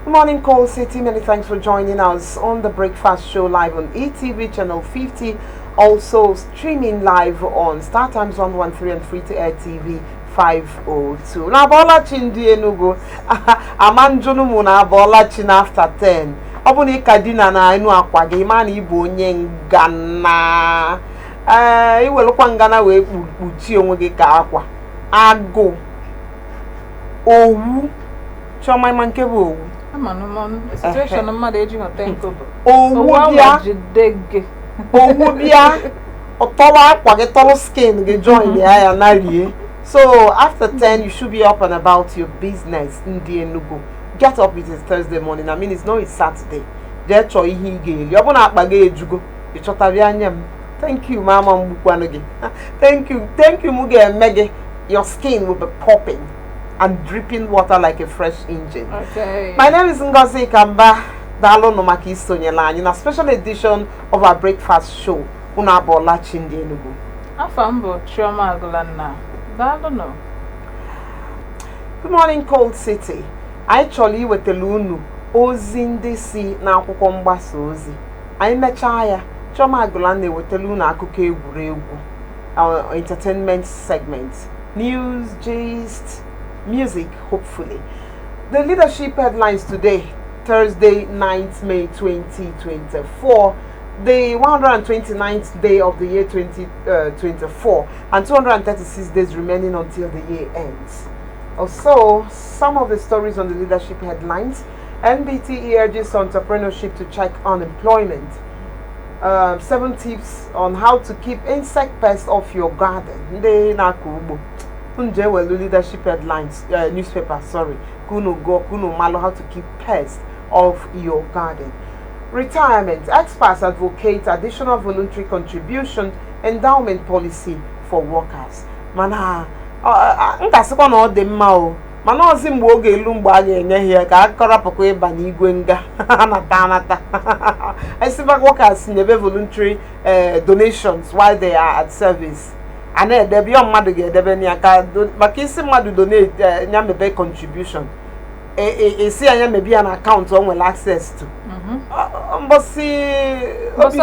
Good morning, Coal City. Many thanks for joining us on the Breakfast Show live on ETV channel 50. Also streaming live on Star Times 113 and Free to Air TV 502. Na bola chindi enugo. Amanjunu mu na bola chin after 10. Obuni kadina na enu akwa ge man ibu onye ngana. Iwelukwa ngana we kpuchi onwe gị ka akwa. Agụ. Owu. Chioma ima nke bụ owu. Situation mmadụ eji họta nko bụ. Owu bịa. Owu bịa. Ọtọwa akwa gị tọrọ skin gị join ya na rie. So after 10 you should be up and about your business in the Enugu. Get up, it is Thursday morning. I mean it's not a Saturday. Jee chọọ ihe ị ga-eri. Ọ bụ na akpa gị ejugo. Ị chọtabịa anya m. Thank you, Mama Mbukwanagi. Thank you, Muge Mege. Your skin will be popping and dripping water like a fresh engine. Okay. My name is Ngozika, Mbah. Dalo no maki Sonyela in a special edition of our breakfast show. Una bola chindi Enugu. Afambo Chioma Agulanna. Dalo no. Good morning, Cold City. Actually, with the Lunu, Ozindi si na akwụkwọ mgbasa ozi. Anyị mechaa ya. Chioma Agulanna wetelu na akụkọ egwuregwu, our entertainment segment, news, gist, music, hopefully. The leadership headlines today, Thursday, 9th May 2024, the 129th day of the year 2024, and 236 days remaining until the year ends. Also, some of the stories on the leadership headlines: NBT urges entrepreneurship to check unemployment. 7 tips on how to keep insect pests off your garden. Nde na kubo. Unje welu leadership headlines, newspaper, sorry. Kuno malo how to keep pests off your garden. Retirement. Experts advocate additional voluntary contribution endowment policy for workers. Mana, nkasikwa na ode mma o. Mana ozi mgbe oge elu mgbe a ga-enye ya ka akọrọpụkwa ịba n'igwe nga anata. I see back workers nyebe voluntary donations while they are at service. And there be on mmadụ ga-edebe n'aka maka isi mmadụ donate nya mebe contribution. See anya maybe an account on well access to. Mbosi obi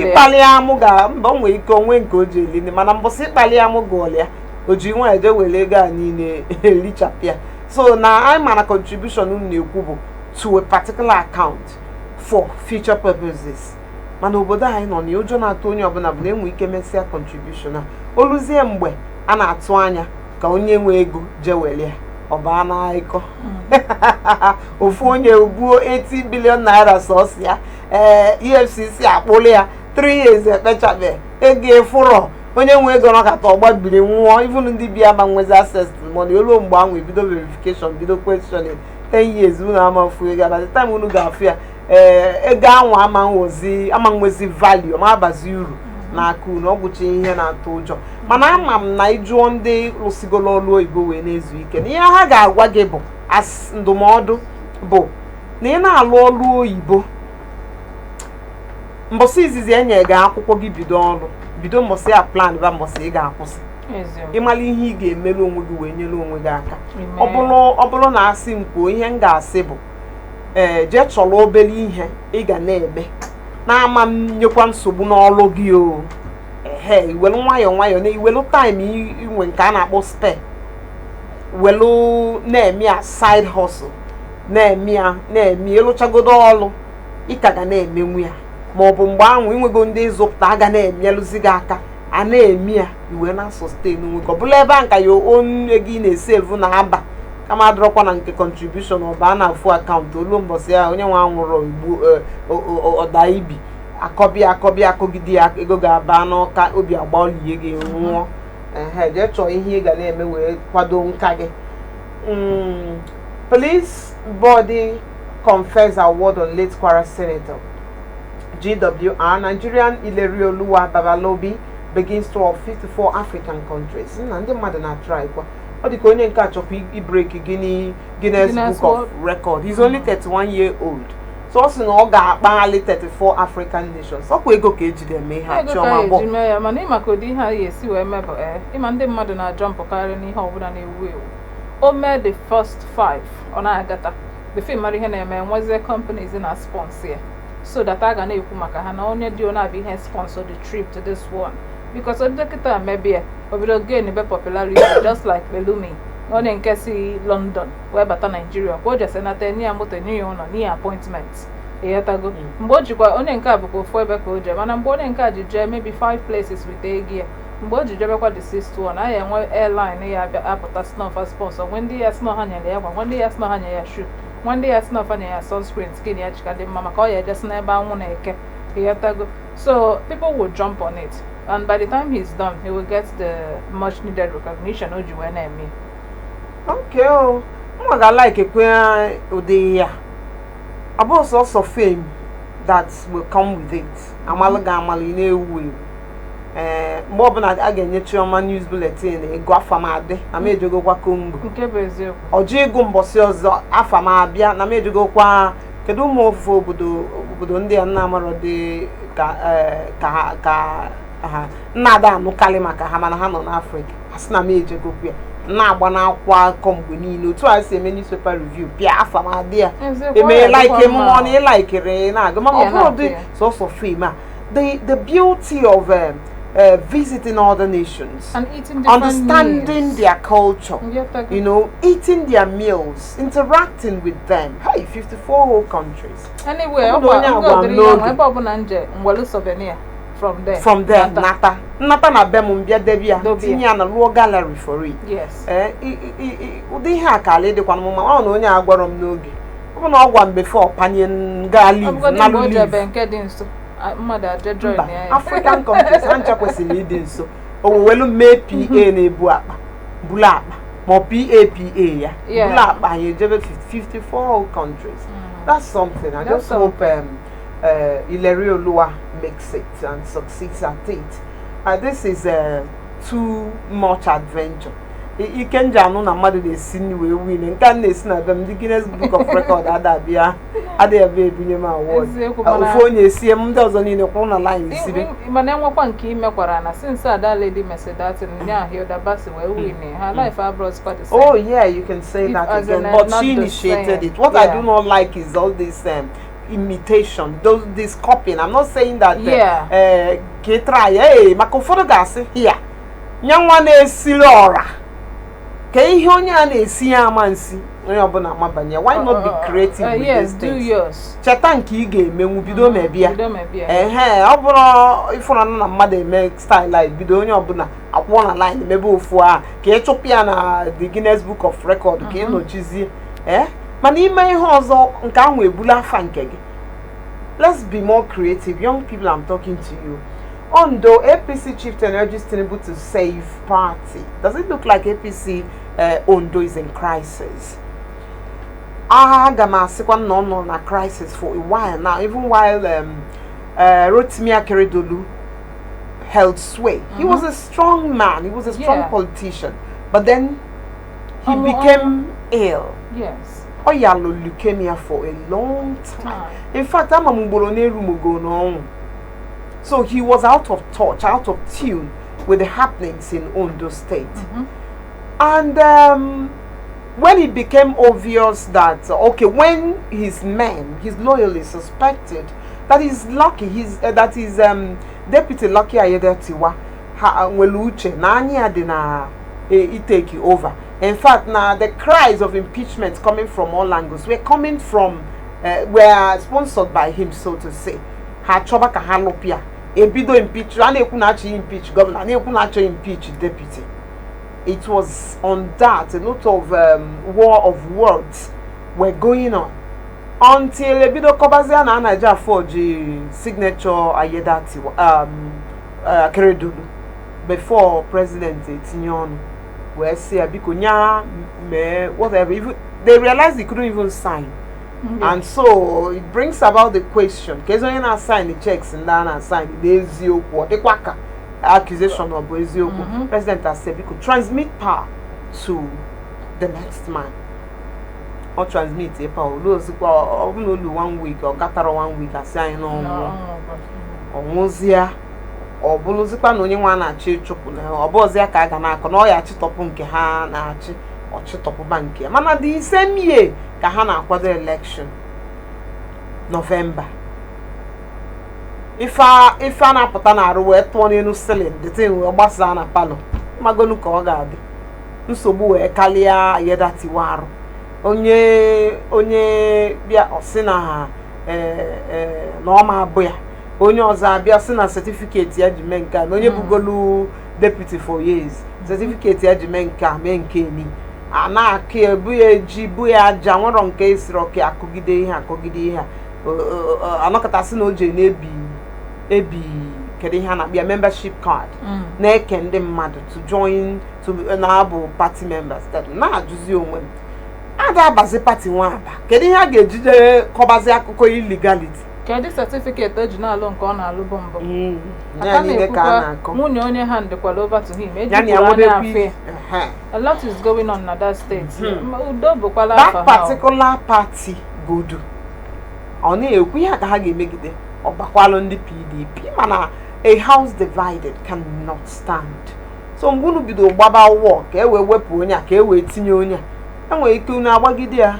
ikpali amụ ga mba onwe ike onwe nke oji eli mana mbosi ikpali amụ ga ọlịa oji nwa eje wele ego a niile elichapịa. So na I mana contribution na-ekwu bụ to a particular account for future purposes. Mana obodo anyị nọ na ụjọ na-atụ onye ọbụla bụ na enwe ike mesịa contribution a oluzie mgbe a na-atụ anya ka onye nwe ego je welie ọba na ịkọ ofu onye ugbuo 80 billion naira sọsị ya EFCC akpụlụ ya 3 years ekpechabe ego efuro onye nwe ego nọkata ọgbabiri nwụọ even ndị bịa ma nwezi access to money olu mgbe ahụ ebido verification bido questioning 10 years unu amafu ego by the time unu ga-afụ ya ego ahụ ama nwezi value ma abazi uru n'aka unu ọgwụchi ihe na-atụ ụjọ. Mana ama m na ịjụọ ndị rụsigolo ọrụ oyibo wee na-ezu ike na ihe ha ga-agwa gị bụ as ndụmọdụ bụ na ị na-alụ ọrụ oyibo mbọsị izizi enye gị akwụkwọ gị bido mbọsị ya plan ba mbọsị ị ga-akwụsị ịmala ihe ị ga-emelu onwe gị wee nyere onwe gị aka. Ọ bụrụ na asị m kwuo ihe m ga-asị bụ jee chọrọ obere ihe ị ga na-eme na-ama m nyekwa nsogbu n'ọrụ gị o iwelu nwayọọ na iwelu time inwe nke a na-akpọ spare welu na-eme ya side hustle na-eme ịlụchagodo ọrụ ịka ga na-emenwu ya ma ọ bụ mgbe ahụ inwego ndị ịzụpụta aga na-emelụzi gị aka a na-eme ya iwe na sustain onwe gị ọ bụla ebe a nka ya onye gị na-esevu na aba kama adọrọkwa na nke contribution ọba a na-afụ akaụntụ olu mbọsị ya onye nwa nwụrụ igbu ọda ibi akọgide ya ego ga-aba n'ọka obi agbalie gị nwụọ jee chọọ ihe ị ga na-eme wee kwado nka gị. Police body confers award on late Kwara Senator GWR. Nigerian Ilerioluwa Babalobi begins tour of 54 African countries. Na ndị mmadụ na-try kwa ọ dị ka onye nke achọkwa i-break Guinness Book of Record. He's only 31 years old. So ọ sị na ọ ga-akpaghalị 34 African nations. Ọkwa ego ka ejide eme ha Chioma bụ. Ya mana ịmaka ụdị ihe a ga-esi wee mebụ ịma ndị mmadụ na-ajọ mpụkarị n'ihe ọbụla na-ewu ewu. O mee the first 5 ọ na-agata before mari ihe na-eme nwezie companies na sponsor so that I ga na-ekwu maka ha na onye dị ona be ihe sponsor the trip to this one because of the kita maybe obido gain be popularity just like Belumi onye nke si London wee bata Nigeria kwa o jese nata ni amoto ni yo no ni appointment eyatago mgbe o jikwa onye nke abụkwa ofu ebe ka o je mana mgbe onye nke a ji je maybe 5 places with egi mgbe o ji jebekwa the 6th one anyị enwe airline ya abịa apụta snow sponsor when ndị ya snow ha nyere ya gwa when ndị ya snow ha nyere ya shoe when ndị ya snow ha nyere ya sunscreen skin ya jika dị mma maka ọ ya ejesi n'ebe anwụ na-eke eyatago so people will jump on it and by the time he's done he will get the much needed recognition o ji wee na-eme okay oh I'm gonna like ekwe ụdị ya about also fame that will come with it. Amalaga amali na-ewu mgbe ọbụla a ga-enye Chioma news bulletin ego afamade na m ejegokwa Congo nke bụ eziokwu ọjị ego mbọsị ọzọ afamabịa na m ejegokwa kedu ụmụ ofufe obodo ndị a nna amarọ dị ka ha nna-ada anụkarị maka ha mana ha nọ n'Africa asị na m ejegokwa ya na-agba n'akwa akọ mgbe niile otu a si eme newspaper review pịa afamade ya eme like emume ọ na ịlaikere na-agụ mana ọ bụrụ dị sọsọ fame a the beauty of visiting other nations and eating understanding meals. their culture, you know, eating their meals, interacting with them. Hey, 54 whole countries. Anyway, from there, nata na bemumbia debia, tinya na luo gallery for it. Yes. Udi ha kale de kwa mama, ọ na onye agwaro m n'oge. Ọ na ọgwa before panyen ga leave na lu leave. African countries ancha kwesịrị ịdị nso owelu mee PA na-ebu akpa bulu akpa ma PAPA ya bulu akpa anyị ejebe 54 countries. That's something. I just hope Ileri Oluwa makes it and succeeds at it. This is too much adventure. You can jano na mmadụ na-esi we win nke na-esi na them the Guinness Book of Record adabia adabia ebunye ma award ofu onye esi m ndị ọzọ niile kwụ na line sibe mana enwekwa nke imekwara na since ada lady Mercedes nya Hilda Bassey we win her life abroad quite the same. Oh yeah, you can say that again, but she initiated it. What I do not like is all this imitation, this copying. I'm not saying that try makofodo gasi here nyanwa na-esiri ọra ka ihe onye a na-esi ya amansi onye ọbụla mabanye. Why not be creative with yes, these do things? yours. Cheta nke ị ga-emenwu bido mebia ọ bụrụ ifụna na mmadụ eme style like bido onye ọbụla akwụọ na line mebe ofu a ka ị chụpụ ya na the Guinness Book of Record ka ị nọchizie mana ime ihe ọzọ nke ahụ ebula afa nke gị. Let's be more creative. Young people, I'm talking to you. Ondo APC chief energy able to save party. Does it look like APC Ondo is in crisis? Agama second non a crisis for a while now, even while Rotimi Akeredolu held sway. He was a strong man, he was a strong politician, but then he became ill. Yes. Oyalo leukemia for a long time. In fact, I'm a mugo. So he was out of touch, out of tune with the happenings in Ondo State. And when it became obvious that, when his men, his loyalists suspected that he's lucky, that his deputy Lucky Ayedatiwa, Weluche, Nani Adina, he take over. In fact, now the cries of impeachment coming from all angles were coming from, were sponsored by him, so to say. Hachoba Kahalopia. Ebido impeach, and they could actually impeach governor, and they could actually impeach deputy. It was on that a lot of war of words were going on until Ebido Kobazian and Naija forged signature Ayedati Akeredolu before President Tinyon were say Abikonya whatever. They realized they couldn't even sign. And so it brings about the question: because when you sign the checks and then sign the accusation of Ezioku, President has said we could transmit power to the next man, or transmit a power. Lose 1 week or gather 1 week. I say or Mozia or Buluzipa no one at Chopuna or Bozia Kagana, or ya Chitopun Kehan, ọchịtọpụba nke ya mana the same year ka ha na-akwado election November ife a na-apụta na-arụ wee tụọ n'elu silin the thing wee gbasaa na palọ magonu ka ọ ga-adị nsogbu wee kalịa ayedatiwa arụ onye bịa ọsị na ọma abụ ya onye ọzọ abịa sị na certificate ya ji mee nke a na onye bugolu deputy for years certificate ya ji mee nke a mee nke ni a na-akụ ebu ya eji bu ya aja nwere nke esiri ọka akụgide ihe anọkọtasị na o je na-ebi kedu ihe a na-akpịa membership card na-eke ndị mmadụ to join na-abụ party members na-ajụzi onwe m ada abazi party nwaba kedu ihe a ga-ejide kọbazi akụkọ illegality kedu certificate eji na-alụ nke ọ na-alụ bụ mbụ ya niile ka a na-akọ nwunye onye ha ndekwala over to him ejikwa anya afe a lot is going on na that state udo bụkwala afa ha that particular party godu ọ na-ekwu ihe ka ha ga-emegide ọgbakwalụ ndị PDP mana a house divided cannot stand so mgbe unu bido gbaba wọ ka e wee wepụ onye a ka e wee tinye onye a enwere ike unu agbagide ya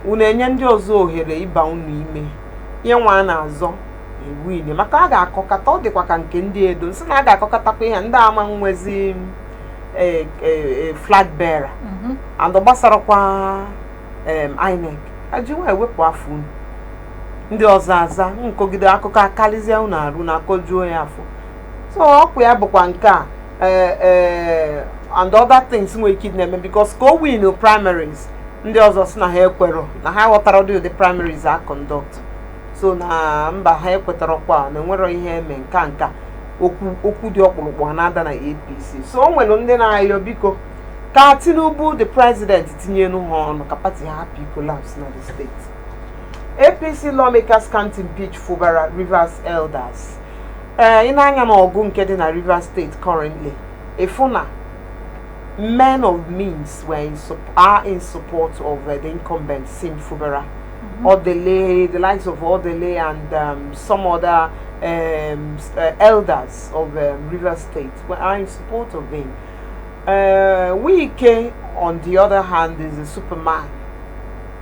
unu enye ndị ọzọ ohere ịba unu ime ihe nwa a na-azọ ewu ile maka a ga-akọkọta ọ dịkwa ka nke ndị edo nsị na a ga-akọkọtakwa ihe ndị ama nwezi flag bearer and gbasarakwa INEC aji nwa ewepụ afọ unu ndị ọzọ aza nkọgide akụkọ akalizia unu arụ na akọjuo ya afọ so ọkwa ya bụkwa nke a and other things nwere ike na-eme because ka o win primaries ndị ọzọ si na ha ekwero na ha ghọtara ụdị primaries a conduct so na mba ha ekwetarọkwa na enwero ihe eme nka okwu dị ọkpụrụkpụ na-ada na APC so o nwere ndị na-ayọ biko ka Tinubu the president tinye n'ụha ọnụ ka party happy collapse na the state. APC lawmakers can't impeach Fubara Rivers elders. In anya na ọgụ nke dị na Rivers State currently, Efuna men of means are in support of the incumbent Sim Fubara, Odele, the likes of Odele and some other elders of Rivers State are in support of him. Wike, on the other hand, is a superman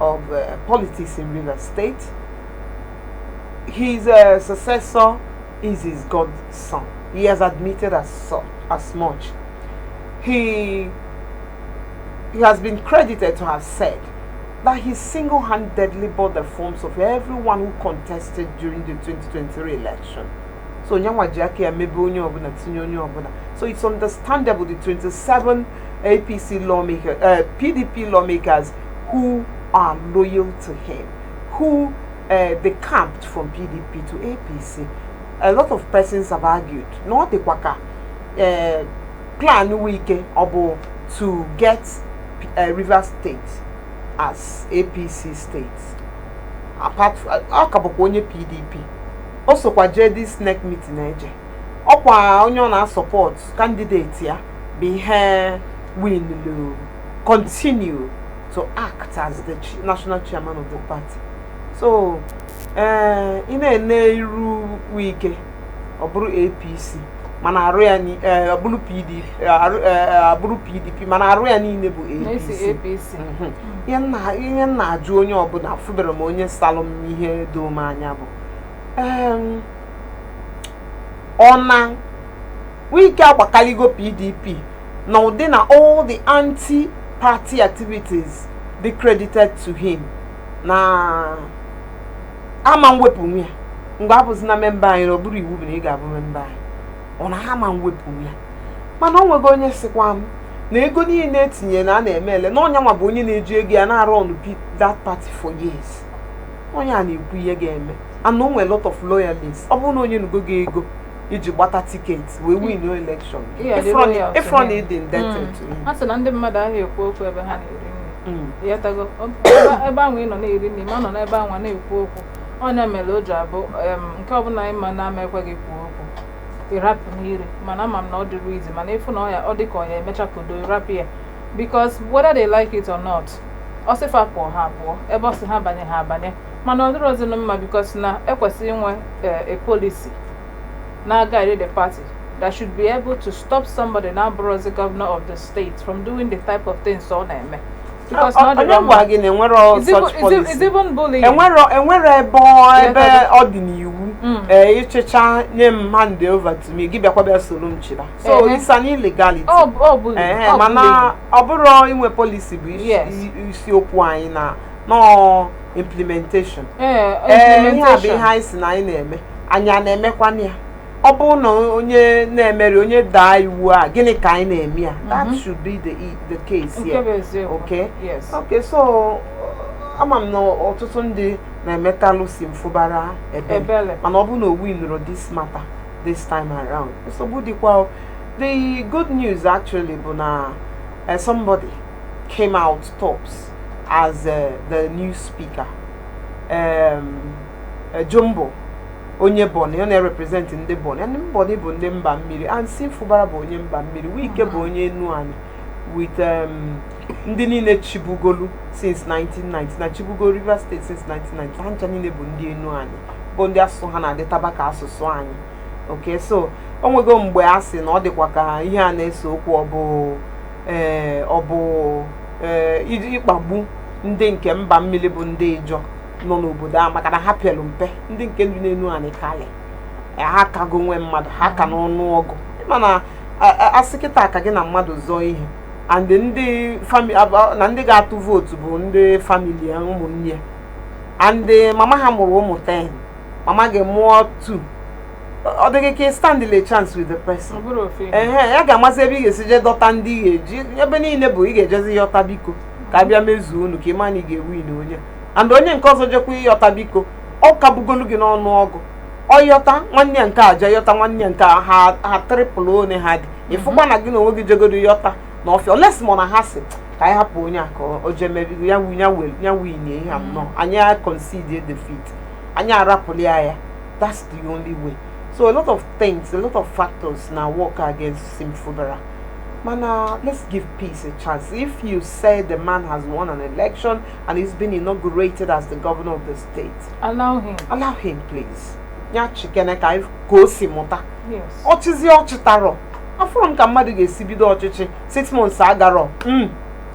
of politics in Rivers State. His successor is his godson. He has admitted as much. He has been credited to have said that he single-handedly bought the forms of everyone who contested during the 2023 election. So so it's understandable the 27 APC lawmakers, PDP lawmakers who are loyal to him, who they camped from PDP to APC. A lot of persons have argued, not the Kwaka plan Wike Obo to get Rivers State as APC state. Apart from PDP, also kwa JD snake meeting eje. Okwa onye na support candidate ya be here win will continue to act as the national chairman of the party. So iru Wike oburu APC mana arụ ya ni oburu PDP aburu PDP mana arụ ya niile bụ APC. Ihe nna ajụ onye ọbụla fubere m onye salụ m ihe do m anya bụ ona Wike agbakaligo PDP na ụdị na all the anti-party activities they credited to him na ama mwepụ nwe mgbe abụzi na member anyị na oburu iwu bụ na ị ga-abụ member anyị ona ama mwepụ nwe mana o nwego onye sikwa m na ego niile etinye na a na-emele na onye nwa bụ onye na-eji ego ya na-arụ on that party for years onye a na-ekwu ihe ga-eme and o nwere lot of loyalists ọ bụrụ na onye nugo gị ego iji gbata tickets we win no election ifron ịdị indebted to him. Asị na ndị mmadụ ahụ ekwu okwu ebe ha na-eri nri ya tago ebe ahụ ị nọ na-eri nri ma nọ n'ebe ahụ na-ekwu okwu onye mere o ji abụ nke ọbụla ịma na-ama ekwe gị kwuo okwu ịrapụ n'iri mana ama m na ọ dịrị izi mana ịfụ na ọ dị ka ọ ya emechapụdo ịrapụ ya because whether they like it or not ọ sịfa pụọ ha abụọ ebe ọ sị ha banye ha abanye mana ọ dịrị ozi mma because na ekwesịghị inwe a policy na-guide the party that should be able to stop somebody now as the governor of the state from doing the type of things on them. Because not the it's even bullying. Enwere ebe ọdịniwu ịchịcha nye m hand over to me give yakwa bịa soro m chịba. So it's an illegality. Bullying. Mana ọ bụrụ inwe policy bụ isiokwu anyị na no implementation. Ihe a bụ ihe anyị si na anyị na-eme anyị na-emekwana ya. Ọ bụ na onye na-emeri onye daa iwu a gịnị ka anyị na-eme ya? That should be the case here. Okay? Yes. Okay, so ama m na ọtụtụ ndị na-emetalụ si mfụbara ebele mana ọ bụ na o winro this matter this time around. So budikwa the good news actually bụ na somebody came out tops as the new speaker. Jumbo onye Boni, onye represent ndị Boni, and Boni bụ ndị mba mmiri, and Simfubara bụ onye mba mmiri, Wike bụ onye Enuani, with ndị niile chibugolu since 1990, na chibugo River State since 1990, hancha niile bụ ndị Enuani, bụ ndị asụsụ ha na-adịta ka asụsụ anyị. Okay, so onwego mgbe a sị na ọ dịkwa ka ihe a na-ese okwu ọ bụ ịkpagbu ndị nke mba mmiri bụ ndị Ijọ nọ n'obodo a maka na ha pịalụ mpe ndị nke ndị n'enu anyị kali ha kago nwe mmadụ ha ka n'ọnụ ọgụ mana asị kịta aka gị na mmadụ zọọ ihe and ndị family na ndị ga-atụ vootu bụ ndị family ya ụmụnne ya and mama ha mụrụ ụmụ 10 mama gị mụọ 2 ọ dịghị ka stand a chance with the person ya ga-amasị ebe ị ga-esi je dọta ndị ị ga-eji ebe niile bụ ị ga-ejezi yọta biko ka abịa mezuo unu ka ịma na ị ga-ewin onye and onye nke ọzọ jekwa ịyọta biko ọ kabugolu gị n'ọnụ ọgụ ọ yọta nwanne ya nke aja yọta nwanne ya nke ha tripụl one ha dị ịfụkwa na gị na onwe gị jegodo yọta n'ọfịa oles mọ na ha si ka anyị hapụ onye a ka o jee merigo ya winye ihe anọ anyị concede defeat anyị arapụli ya. That's the only way. So a lot of things, a lot of factors now work against Simfubara. Mana, let's give peace a chance. If you say the man has won an election and he's been inaugurated as the governor of the state, allow him. Allow him, please. Nya chikene ka go simuta. Yes. Ochizi ochitaro. Afrom ka mmadu ga-esi bido ọchịchị 6 months agaro.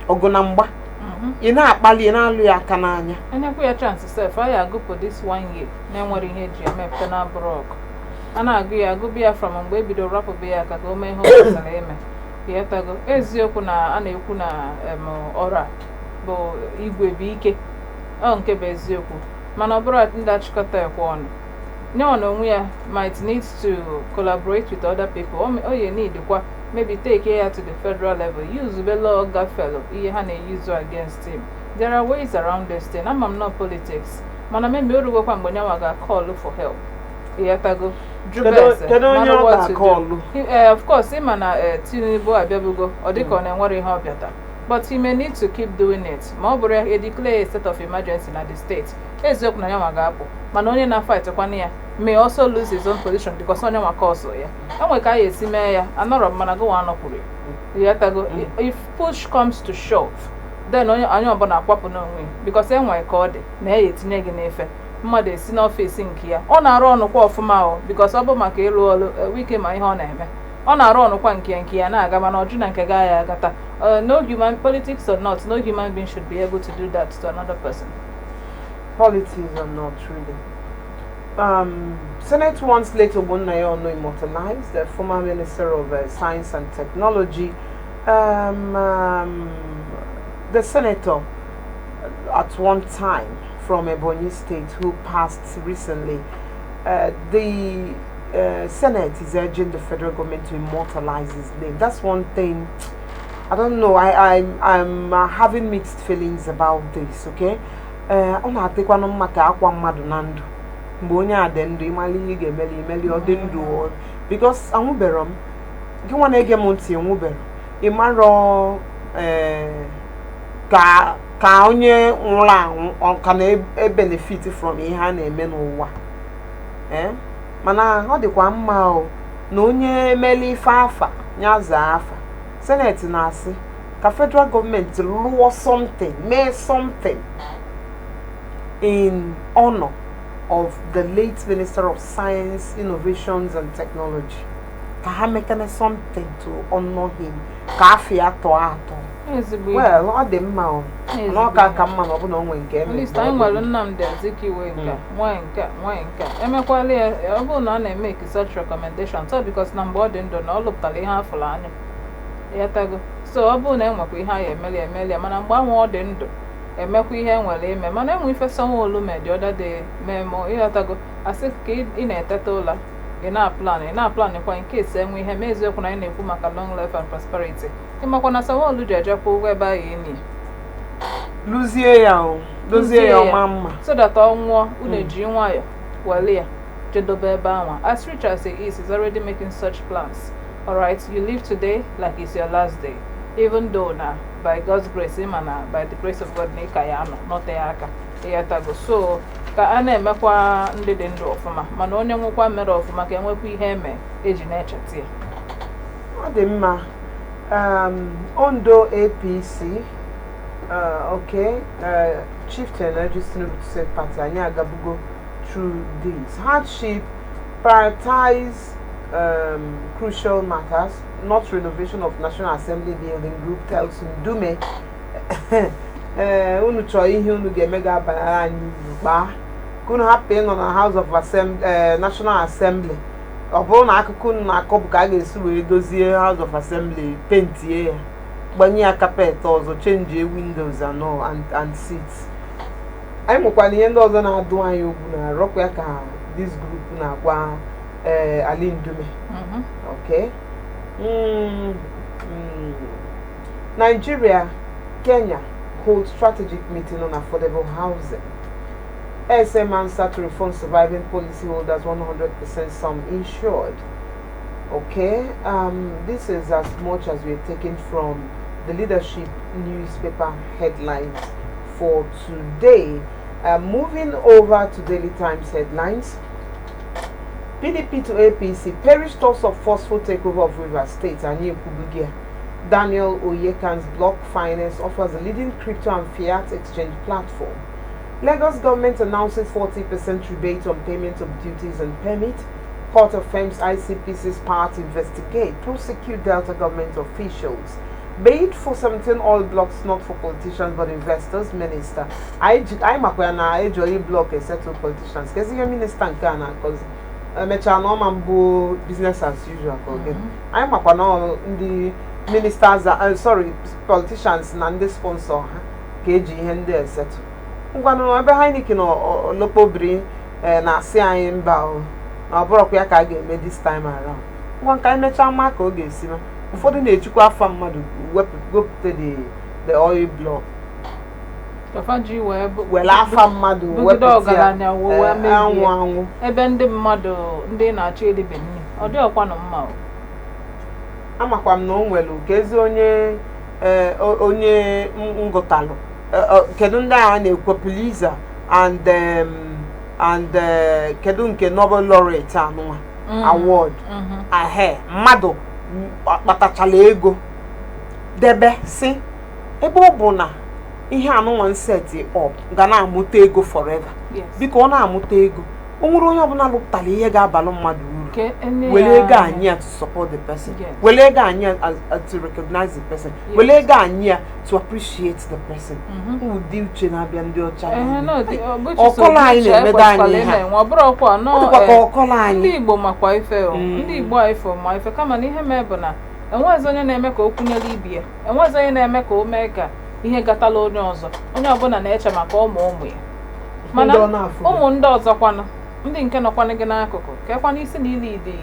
Ogona mgba. Ị na-akpali ị na-alụ ya aka n'anya. Enyekwa ya chance self. I go for this 1 year. Na-enwere ihe ji emepụta na brok. Ana agụ ya from mgbe ebido rapụ be ya ka o mee ihe ọ gbasara eme. Yetago eziokwu na a na-ekwu na ọra bụ igwe bụ ike nke bụ eziokwu mana ọ bụrụ ndị achịkọta ekwe ọnụ nye onwe ya might need to collaborate with other people o ye need kwa maybe take ya to the federal level use the law gafelo ihe ha na-use against him. There are ways around this thing. I'm not politics mana maybe orugo kwa mgbe nyawa ga call for help. Yetago of course, him and Tinubu Abiabugo or they can worry how better. But he may need to keep doing it. Mobile declare a state of emergency in the state. Ezok na Yamagapo. Manoni na fight Kwania may also lose his own position because on your cause. And we can see Maya, another Manago Anopuri. Yetago, if push comes to shove, then on your bona quapo no win because then why called it, nay, it's negative. Mother is not facing here. On our own, of because Obama we came my honor. On our own, Kiana, Gamma, Juna Kagaya, Gata. No human politics or not, no human being should be able to do that to another person. Politics or not, really. Senate wants later Bonayo no immortalized, the former Minister of Science and Technology. The senator at one time from Ebonyi State who passed recently, the Senate is urging the federal government to immortalize his name. That's one thing. I don't know. I'm having mixed feelings about this. Okay. Ona atekwa no maka akwa mmadu na ndu. Mgbe onye ade ndu imali ihe ga-emeli ọ dị ndu because anwụbero m gị nwa na-ege m ntị enwụbero ịmarọ ka onye nwụrụ anwụ ka na-benefit from ihe a na-eme n'ụwa mana ọ dịkwa mma na onye emeli ife afa nyaza afa Senate na-asị ka federal government lụọ something mee something in honor of the late Minister of Science, Innovations and Technology ka ha mekene something to honor him ka afia atọ well ọ dị mma ọ n'ọka ka mma na ọ bụ na onwe nke at least anyị nwere Nnamdi Azikiwe nke nwee nke emekwala ya ọ bụrụ na ọ na-emeke such recommendation so because na mgbe ọ dị ndụ na ọ lụpụtara ihe afụrụ anya ya tago so ọ bụrụ na enwekwa ihe anyị emeli ya mana mgbe anwa ọ dị ndụ emekwa ihe enwere ime mana enwe ife Sanwo-Olu the other day memo ya tago asị ka ị na-eteta ụla ị na-aplan kwa in case enwe ihe ma eziokwu na anyị na-ekwu maka long life and prosperity ịmakwa na Sanwo-Olu ji ejekwa ụgwọ ebe anyị enyi luzie ya ọma mma so that ọ nwụọ unu eji nwayọ wele ya jedobe ebe anwa as rich as he is already making such plans. Alright, you live today like it's your last day even though na by God's grace by the grace of God na ya anọ not aka ịghọtago so ka a na-emekwa ndị dị ndụ ọfụma mana onye nwekwa mere ọfụma ka enwekwa ihe eme eji na-echeta ya ọ dị mma Ondo APC okay Chieftain Tinubu said party anyị agabugo through this hardship prioritize crucial matters not renovation of National Assembly building group tells Ndume unu chọrọ ihe unu ga-eme ga-abara anyị ugba ka unu hapụ ịnọ na House of National Assembly ọ bụrụ na akụkụ unu na-akọ bụ ka a ga-esi wee dozie House of Assembly pentie ya gbanye ya kapet ọzọ change windows and seats anyị nwekwara ihe ndị ọzọ na-adụ anyị ogwu na arọkwa ya ka this group na-agwa Ali Ndume okay Nigeria, Kenya hold strategic meeting on affordable housing. SM answer to reform surviving policyholders 100% sum insured. Okay, this is as much as we're taking from the leadership newspaper headlines for today. Moving over to Daily Times headlines. PDP to APC, perish thoughts of forceful takeover of Rivers State and Kubugia. Daniel Oyekan's Block Finance offers a leading crypto and fiat exchange platform. Lagos government announces 40% rebate on payment of duties and permit. Court affirms ICPC's power to investigate, prosecute Delta government officials. Bid for 17 oil blocks not for politicians but investors, minister. I'm a joy block a set of politicians. Because you're minister because business as usual again. I'm a the ministers politicians and the sponsor KG Hende set. Ngwanu behind no lopobri na si anyị Mbah na ọbụrụkwa ya ka a ga-eme this time around. Ngwa ka anyị mechaa mma ka ọ ga-esi ma ụfọdụ na-ejikwa afa mmadụ wepụta the oil block. Kafaji wele afa mmadụ wepụta anwụ ebe ndị mmadụ ndị na-achọ edebe nni ọ dị ọkwa nọ mma o. Amakwa m na o nwere ka ezi onye ngụtalụ kedu ndị a na-ekwe Pulitzer and kedu nke Nobel laureate anụnwa award mmadụ kpatachala ego debe si ebe ọ bụ na ihe anụnwa set up ga na-amụta ego forever biko ọ na-amụta ego o nwere onye ọbụla lụpụtara ihe ga-abalụ mmadụ uru wele ego anyị to support the person wele ego anyị to recognize the person wele ego anyị to appreciate the person ụdị uche na-abịa ndị ọcha ọkọlọ anyị na-emeda anyị ha ọkọlọ anyị ndị Igbo makwa ife ndị Igbo ifo ma ife kama na ihe mee bụ na enwezi onye na-eme ka o kwunyere ibi ya enwezi onye na-eme ka o mee ka ihe gatala onye ọzọ onye ọbụla na-eche maka ụmụ ya mana ụmụ ndị ọzọ kwanụ ndị nke nọkwanụ gị n'akụkụ ka ekwana isi na ili dị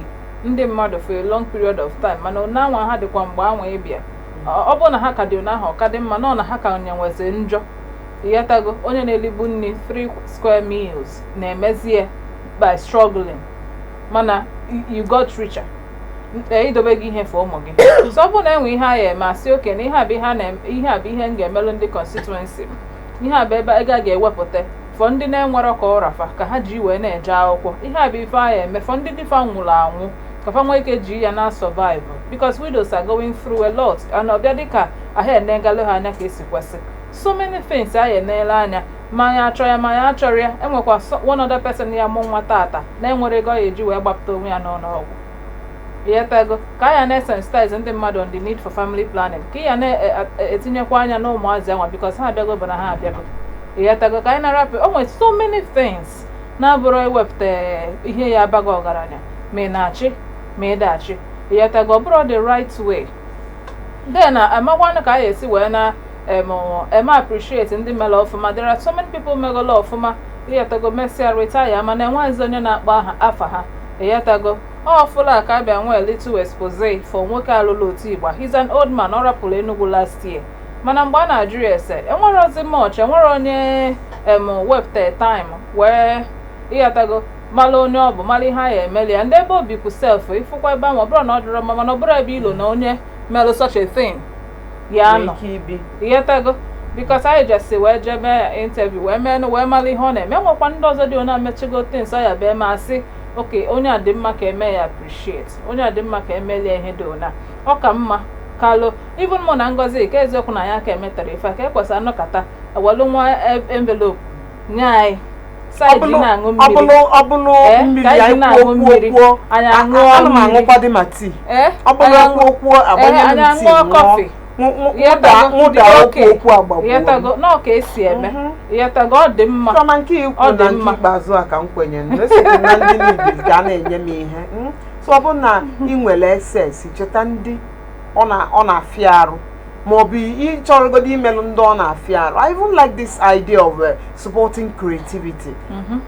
ndị mmadụ for a long period of time mana na anwa ha dịkwa mgbe anwa ịbịa ọ bụ na ha ka dị n'ahụ ọ ka dị mma na ha ka nweze njọ ịghọtago onye na-elibu nri 3 square meals na-emezie by struggling mana you got richer idobe gị ihe for ụmụ gị so ọ bụ na enwe ihe a ya eme asị oke na ihe a bụ ihe m ga-emelụ ndị constituency ihe a bụ ebe ego a ga-ewepụta fọ ndị na-enwere ka ọrafa ka ha ji wee na-eje akwụkwọ ihe a bụ ife a ya eme fọ ndị dịfa nwụrụ anwụ ka fa nwee ike ji ya na survive because widows are going through a lot and ọbịa dịka ahịa enegalụ ha anya ka esi kwesị so many things a ya enele anya ma ya achọ ya ma ya achọrọ ya enwekwa one other person ya mụ nwa tata na-enwere ego ya eji wee gbapụta onwe ya n'ọnụọgwụ Yetago ka ya na-sensitize ndị mmadụ on the need for family planning ka ya na-etinyekwa anya na ụmụazị anwa because ha abịago bụ na ha abịago yetago ka anyị na-arapụ o nwere so many things na-abụrụ iwepụta ihe ya abago ọgaranya ma ị na-achị ma ị dachi yetago ọ bụrụ the right way then amakwanụ ka anyị esi wee na appreciate ndị mere ọfụma there are so many people megolo ọfụma yetago mesịa retire mana enweghịzi onye na-akpọ afa ha yetago ọfụla ka abịa nwee little expose for nwoke alụlụ otu Igba he's an old man ọ rapụrụ Enugu last year mana mgbe a na-ajụ ya ese enwere ozi much enwere onye wepụta time wee ịghọtago mara onye ọ bụ mara ihe a ya emeli ya ndị ebe obi kwu self ịfụkwa ebe ahụ ọ bụrụ na ọ dịrọ mma mana ọ bụrụ ebe ilo na onye merụ such a thing ya nọ ịghọtago because anyị jesi wee jebe ya interview wee menụ wee mara ihe ọ na-eme nwekwa ndị ọzọ dị onye amechigo things ọ ya bee ma sị okay onye a dị mma ka eme ya appreciate onye a dị mma ka emelie ihe dị ona ọ ka mma kalụ even mụ na Ngozi ka eziokwu na ya ka emetara ife ka ekwesịrị anọkọta ewelu nwa envelope nye anyị side na-aṅụ mmiri mmiri anyị aṅụkwa dị ma tii anyị aṅụọ kọfị yetago na ka esi eme yetago ọ dị mma chọma nke ikwu na nke ikpeazụ a ka m kwenye na-esite na ndị niile ga na-enye m ihe so ọ bụ na ị nwere excess cheta ndị ọ na-afịa arụ ma ọ bụ ịchọrọgodo imelụ ndị ọ na-afịa arụ. I even like this idea of supporting creativity.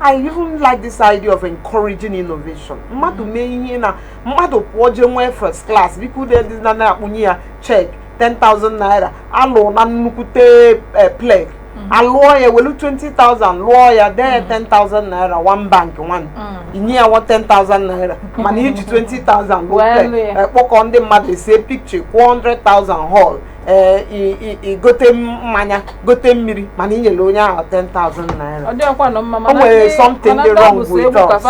I even like this idea of encouraging innovation. Mmadụ mee ihe na mmadụ pụọ je nwee first class biko dị na-akpụnye ya check 10,000 naira alụ na nnukwute plague alụọ ya welu 20,000 lụọ ya dee 10,000 naira one bank one inye ya 10,000 naira mana iji 20,000 lụ plague kpọkọ ndị mmadụ ese picture 400,000 hall igote mmanya gote mmiri mana inyere onye ahụ 10,000 naira. O nwere something dị wrong with us.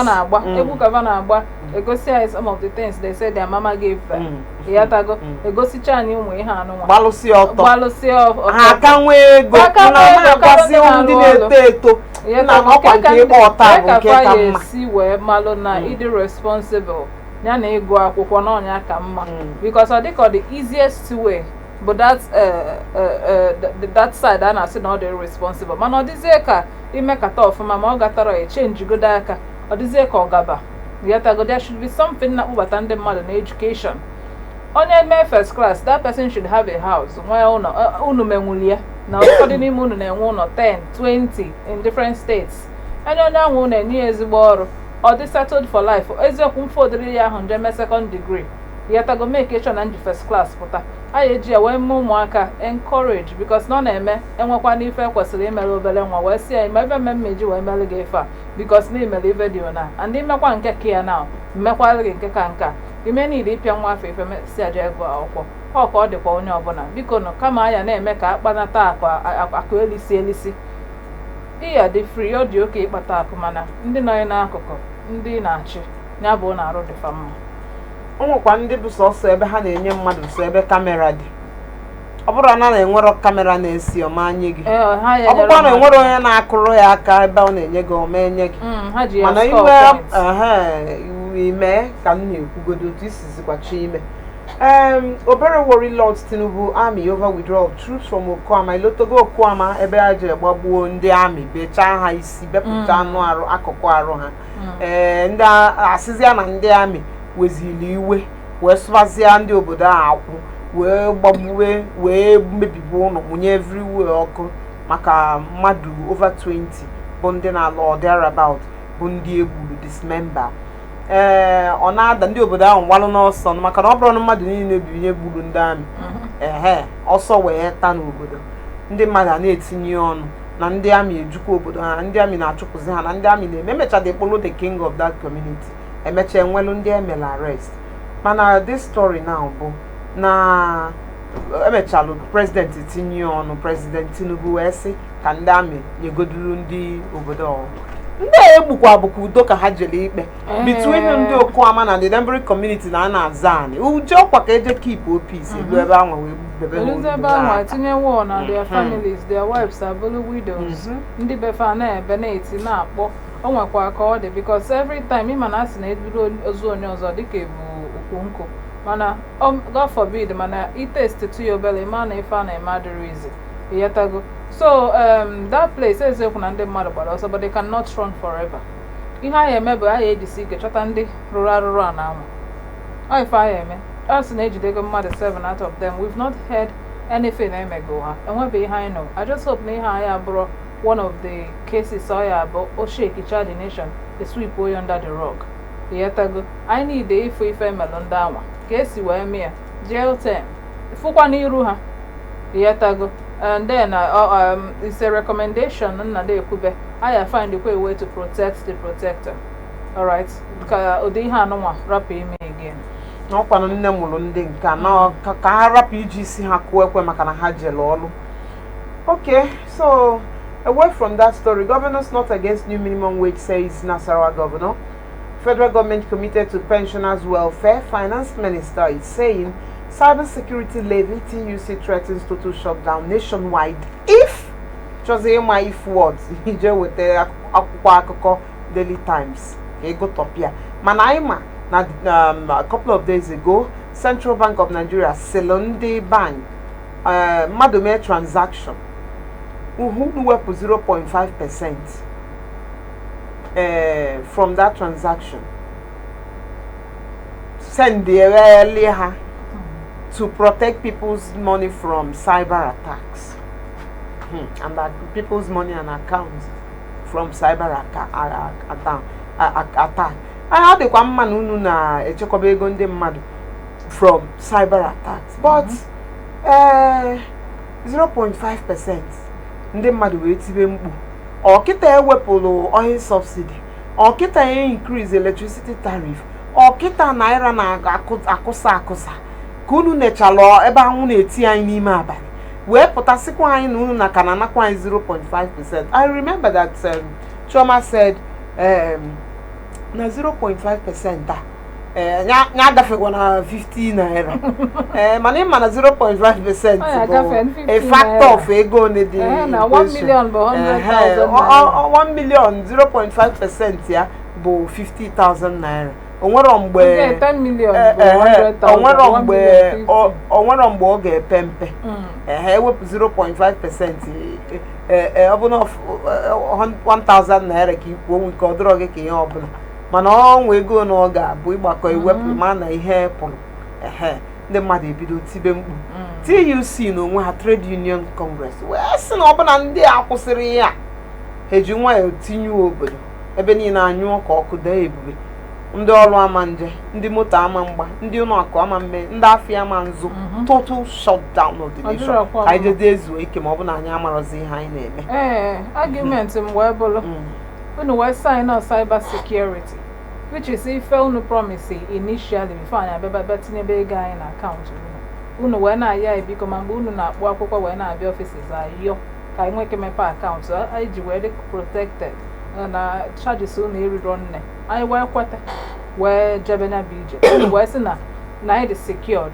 Egwu kava na-agba egosi anyị some of the things they say their mama gave them. Yatago egosicha anyị ụmụ ihe anụnwa gbalụsi ọtọ ha aka nwee ego na-agbazi ndị na-eto eto na ọkwa nke ịgba ọta bụ nke ka mma esi wee malụ na ịdị responsible ya na ịgụ akwụkwọ n'ọnya ka mma because ọ dịka the easiest way but that side a na-asị na ọ dị responsible mana ọ dịzie ka imekata ọfụma ma ọ gatara ya change godo aka ọ dịzie ka ọ gaba yatago there should be something na-akpụbata ndị mmadụ na education. Onye mee first class, that person should have a house. Nwee ụlọ unu menwulie na ụfọdụ n'ime unu na-enwe ụlọ 10, 20 in different states. Onye ahụ na-enye ezigbo ọrụ ọ dị settled for life. Eziokwu mfọdụrụ ya ahụ nje mee second degree yatago make sure na nji first class pụta anyị eji ya wee mee ụmụaka encourage because na ọ na-eme enwekwa n'ife kwesịrị imere obere nwa wee si anyị ma ebe mmemme ji wee mere gị ife a because na imere ife dị ona and imekwa nke ka ya na mmekwara gị nke ka nka ime niile ịpịa nwa afọ ife si aja ego akwụkwọ ọ ka ọ dịkwa onye ọbụla biko nọ kama anya na-eme ka akpanata akụ elisi iya dị free ọ dị oke ịkpata akụ mana ndị nọ n'akụkụ ndị na-achị ya bụ na arụ dịfa mma. O nwekwa ndị bụ sọsọ ebe ha na-enye mmadụ so ebe kamera dị ọ bụrụ na na-enwero kamera na-esi ọma anye gị ọ bụkwa na enwere onye na-akụrụ ya aka ebe ọ na-enye gị ọma enye gị mana iwe ime ka m na-ekwugodo otu isizikwachi ime obere worry Lord Tinubu army over withdrawal of troops from Okuama ilotogo Okuama ebe a ji gbagbuo ndị army bechaa ha isi bepụta anụ arụ akụkụ arụ ha ndị asịzịa na ndị army wezili iwe wee sụbazịa ndị obodo a akwụ wee gbagbuwe wee mebibu ụlọ mụnye everywhere ọkụ maka mmadụ over 20 bụ ndị na-alụ or thereabout bụ ndị egburu dismember ọ na-ada ndị obodo ahụ gbalụ n'ọsọ maka na ọ bụrụ na mmadụ niile bụ ihe gburu ndị amị ọsọ wee taa n'obodo ndị mmadụ a na-etinye ọnụ na ndị amị ejukwa obodo ha ndị amị na-achụpụzi ha na ndị amị na-eme emechada ekpolo the king of that community emecha enwelu ndị emere arrest mana this story now bụ na emechalụ president tinye ọnụ president Tinubu wee sị ka ndị amị nyegoduru ndị obodo ọhụrụ ndị egbukwa bụkwa udo ka ha jere ikpe between ndị Okuama na the neighboring community na a na-aza anyị uje ọkwa ka eje keep peace elu ebe ahụ wee bebe n'obodo tinye war na their families their wives abụrụ widows ndị befa na-ebe na-eti na-akpọ o nwekwa ka ọ dị because every time ịma na asị na eduru ozu onye ọzọ dịka ebu kunko mana God forbid mana it taste to your belly man if an mad reason yetago so that place is ekwu na ndị mmadụ gbara ọsọ but they cannot run forever ihe anyị eme bụ anyị ejisi ike chọta ndị rụrụ arụrụ a na-anwụ ọ ife anyị eme us na-ejidego mmadụ 7 out of them we've not heard anything emego ha enwebe ihe anyị know I just hope na ihe anyị abụrụ one of the cases ọ ya bụ o shake the nation the sweep way under the rug yetago I need the ife melụ ndị anwa ka esi wee mee jail term fụkwa n'iru ha yetago and then it's a recommendation na dey ekube I find a way to protect the protector all right ka odi ihe anụnwa rapụ ime again no kwanu nne mụrụ ndị nke na ka ha rapụ iji isi ha kụọ ekwe maka na ha jele ọlụ. Okay, so away from that story, governors not against new minimum wage, says Nasarawa governor. Federal government committed to pensioners' welfare. Finance minister is saying cybersecurity levy TUC threatens total shutdown nationwide if Chioma if what he with the Akwụkwọ Daily Times. Egotopia. Manaima a couple of days ago, Central Bank of Nigeria, Selondi Bank, Madome transaction. Who were 0.5% from that transaction. Send the earlier to protect people's money from cyber attacks. And that people's money and accounts from cyber attack. I had the one man who na echekobego ndị mmadụ from cyber attacks, but 0.5%. Ndị mmadụ wee tibe mkpu ọkịta ewepụrụ oil subsidy ọkịta increase electricity tariff ọkịta naira na akụsa ka unu nechalụ ebe anwụ na-eti anyị n'ime abalị wee pụtasịkwa anyị na unu na ka na-anakwa anyị 0.5%. I remember that Chioma said na 0.5% nya agafekwa na 50 naira mana ịma na 0.5% a factor of ego ne dị na 1 million bụ 100,000 1 million 0.5% ya bụ 50,000 naira onwero mgbe 10 million bụ 100,000 onwero mgbe ọ ga-epe mpe ewepụ 0.5% ọ bụ na 1,000 naira ka ikwu onwe ka ọ dịrọ gị ka ihe ọbụla mana ọnwa ego na ọ ga-abụ ịgbakọ iwepụ ma na ihe pụrụ ndị mmadụ ebido tibe mkpu TUC na onwe ha Trade Union Congress wee sị na ọbụna ndị a kwụsịrị ya eji nwayọọ tinye obodo ebe niile anyụọ ka ọkụ daa ebube ndị ọrụ ama nje ndị moto ama mgba ndị ụlọ akụ ama mme ndị afịa ama nzu total shutdown of the nation ka anyị jede ezuo ike ma ọ bụ na anyị amarozi ihe anyị na-eme argument m wee bụrụ unu wee sign on cyber security which is ife unu promise initially before anyị abịa tinyebe ego anyị na akaụntụ unu wee na-aya ebiko ma mgbe unu na-akpọ akwụkwọ wee na-abịa offices ayọ ka anyị nwee ike mepe akaụntụ anyị ji wee dị protected na charges unu eriro nne anyị wee kweta wee jebe na bije unu wee sị na anyị dị secured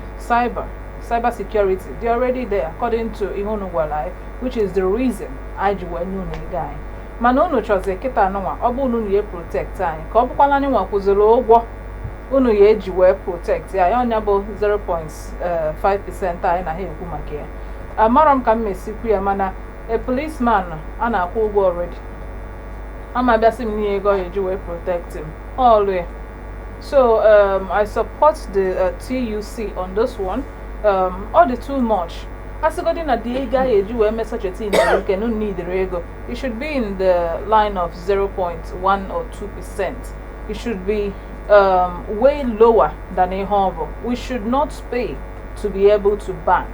cyber security they already there according to ihe unu gwara anyị which is the reason anyị ji wee nye unu ego anyị mana unu chọzi kịta anụnwa ọ bụ unu ya protect anyị ka ọ bụkwala anyị nwa kwụziri ụgwọ unu ya eji wee protect ya ọnya bụ 0.5% anyị na ha ekwu maka ya amara m ka m mesikwu ya mana a policeman a na-akwụ ụgwọ already ama bịasị m nye ego ya eji wee protect him all the way. So I support the TUC on this one all the too much. As a na the guy you will such a thing you can need the ego. It should be in the line of 0.1 or 2%. It should be way lower than a humble. We should not pay to be able to bank.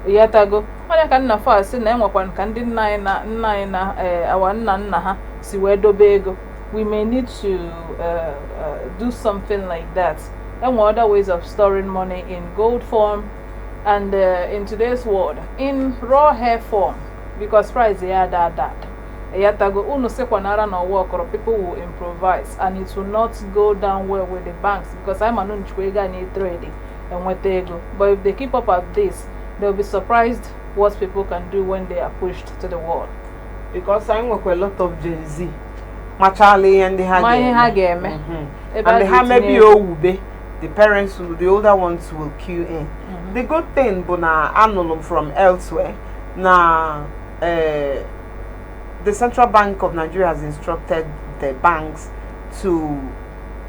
Yatago. When can na fast in one can deny na our nana si wedo bego. We may need to do something like that. And other ways of storing money in gold form. And in today's world, in raw hair form, because price they are that. Yatago uno sekwanara no work or people will improvise and it will not go down well with the banks because I'm an unchwega need trading and what they go. But if they keep up at this, they'll be surprised what people can do when they are pushed to the wall. Because I work with a lot of Gen Z. Machali and the Hagame. And the Hamebi Oube. the parents, the older ones will queue in. The good thing, but na annulum from elsewhere, na the Central Bank of Nigeria has instructed the banks to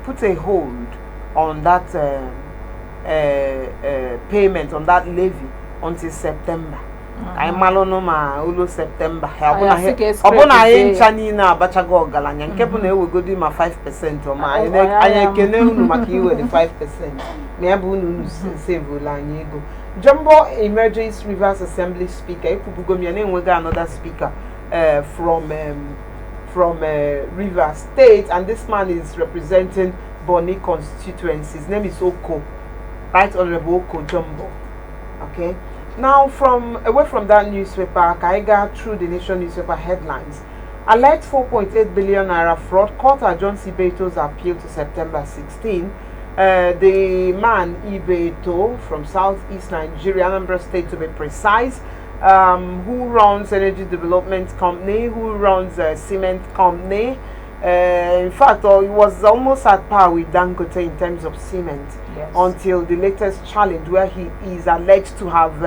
put a hold on that payment, on that levy until September. I malono ma ulo September. Abona he nchani na abachago ogalanya nke bu na ewegodi ma 5% o ma anya kene unu maka iwe the 5%. Na bu unu save ulanya ego. Jumbo Emergency Rivers Assembly Speaker Ipubugo mi na enwega another speaker from Rivers State, and this man is representing Boni constituency. His name is Oko, Right Honorable Oko Jumbo. Okay. Now, away from that newspaper, Kaiga through the Nation newspaper headlines. Alleged 4.8 billion naira fraud. Court adjourns Ibeto's appeal to September 16. The man Ibeto from Southeast Nigeria, Anambra State to be precise, who runs energy development company, who runs a cement company. In fact, he was almost at par with Dangote in terms of cement, yes, until the latest challenge where he is alleged to have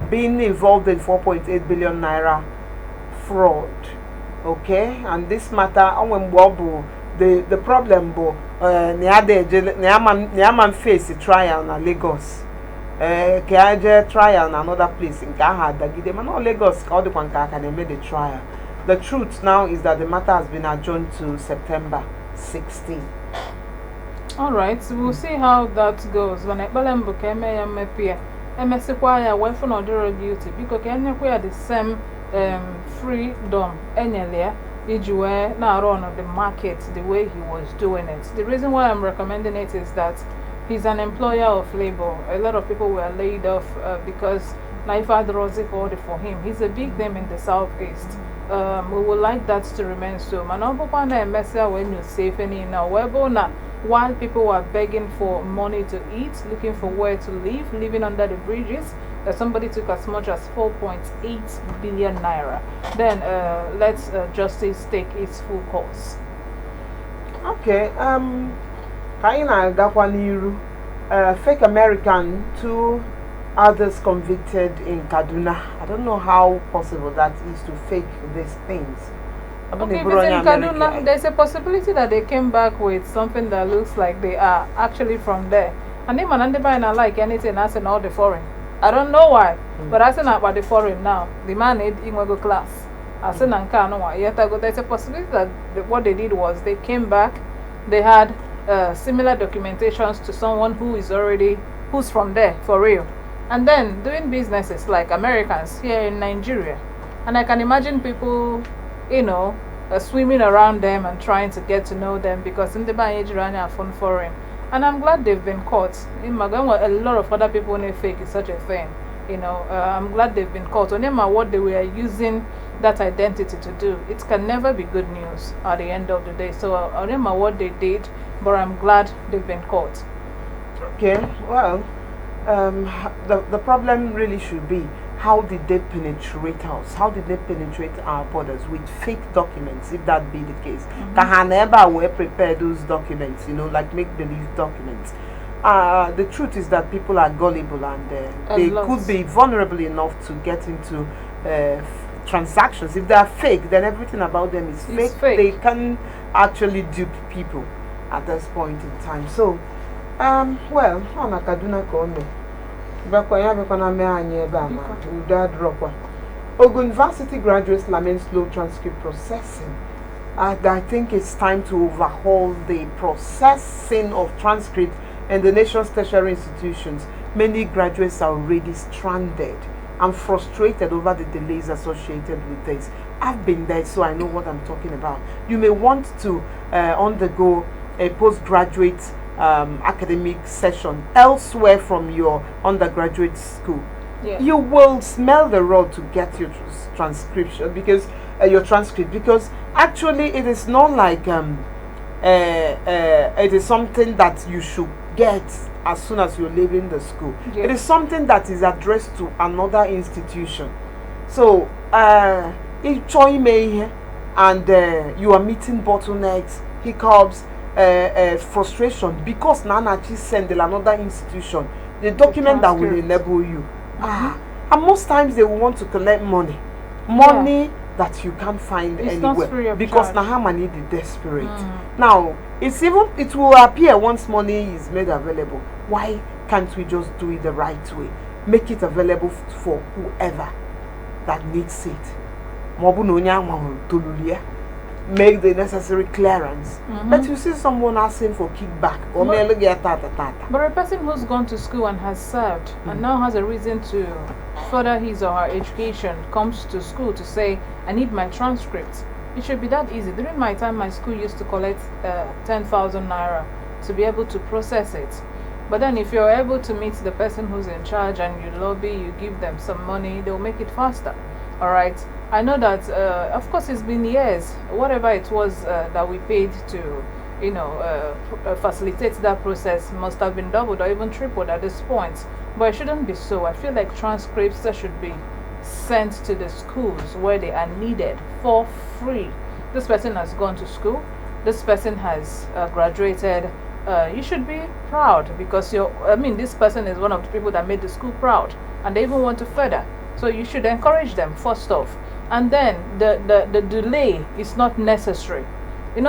been involved in 4.8 billion naira fraud. Okay, and this matter, the problem, Niaman face a trial in Lagos. Trial in another place in Kahadagide, no Lagos, they made the trial. The truth now is that the matter has been adjourned to September 16. Alright, so we'll see how that goes. When I came away from other duty because we the same freedom now run of the market the way he was doing it. The reason why I'm recommending it is that he's an employer of labor. A lot of people were laid off because Naifa Drozi ordered for him. He's a big name in the southeast. We would like that to remain so. When you save any now, while people were begging for money to eat, looking for where to live, living under the bridges, somebody took as much as 4.8 billion naira. Then let justice take its full course. Okay. Kaina Gakwaniru, fake American, 2 others convicted in Kaduna. I don't know how possible that is to fake these things. Okay, but in Kaduna, there's a possibility that they came back with something that looks like they are actually from there. And then man and like anything as in all the foreign. I don't know why, but I said about the foreign now. The man in Ingwego class. I said there's a possibility that what they did was they came back, they had similar documentations to someone who's from there for real. And then doing businesses like Americans here in Nigeria. And I can imagine people, swimming around them and trying to get to know them because in the Banjirani are from foreign. And I'm glad they've been caught. In Magama, a lot of other people in fake is such a thing. I'm glad they've been caught. On what they were using that identity to do, it can never be good news at the end of the day. So on what they did, but I'm glad they've been caught. Okay, well, the problem really should be, how did they penetrate us? How did they penetrate our borders with fake documents, if that be the case? Kahaneba were prepared those documents, like make-believe documents. The truth is that people are gullible and they could be vulnerable enough to get into transactions. If they are fake, then everything about them is fake. They can actually dupe people at this point in time. So, well, on a Kaduna Kono. Ogun Varsity graduates lament slow transcript processing. I think it's time to overhaul the processing of transcripts in the nation's tertiary institutions. Many graduates are already stranded and frustrated over the delays associated with this. I've been there, so I know what I'm talking about. You may want to undergo a postgraduate academic session elsewhere from your undergraduate school. Yeah. You will smell the road to get your transcription because your transcript, because actually it is not like it is something that you should get as soon as you're leaving the school. Yeah. It is something that is addressed to another institution. So if Chioma and you are meeting bottlenecks, hiccups, frustration because Nanachi send another institution the document that will enable you. And most times they will want to collect money that you can't find anywhere because Nahama need the desperate. Now it will appear once money is made available. Why can't we just do it the right way? Make it available for whoever that needs it. Make the necessary clearance. But you see someone asking for kickback or but a person who's gone to school and has served and now has a reason to further his or her education comes to school to say, I need my transcripts. It should be that easy. During my time, my school used to collect 10,000 naira to be able to process it. But then if you're able to meet the person who's in charge and you lobby, you give them some money, they'll make it faster. All right. I know that, of course, it's been years. Whatever it was that we paid to, facilitate that process must have been doubled or even tripled at this point. But it shouldn't be so. I feel like transcripts should be sent to the schools where they are needed for free. This person has gone to school. This person has graduated. You should be proud because this person is one of the people that made the school proud, and they even want to further. So you should encourage them first off. And then the delay is not necessary.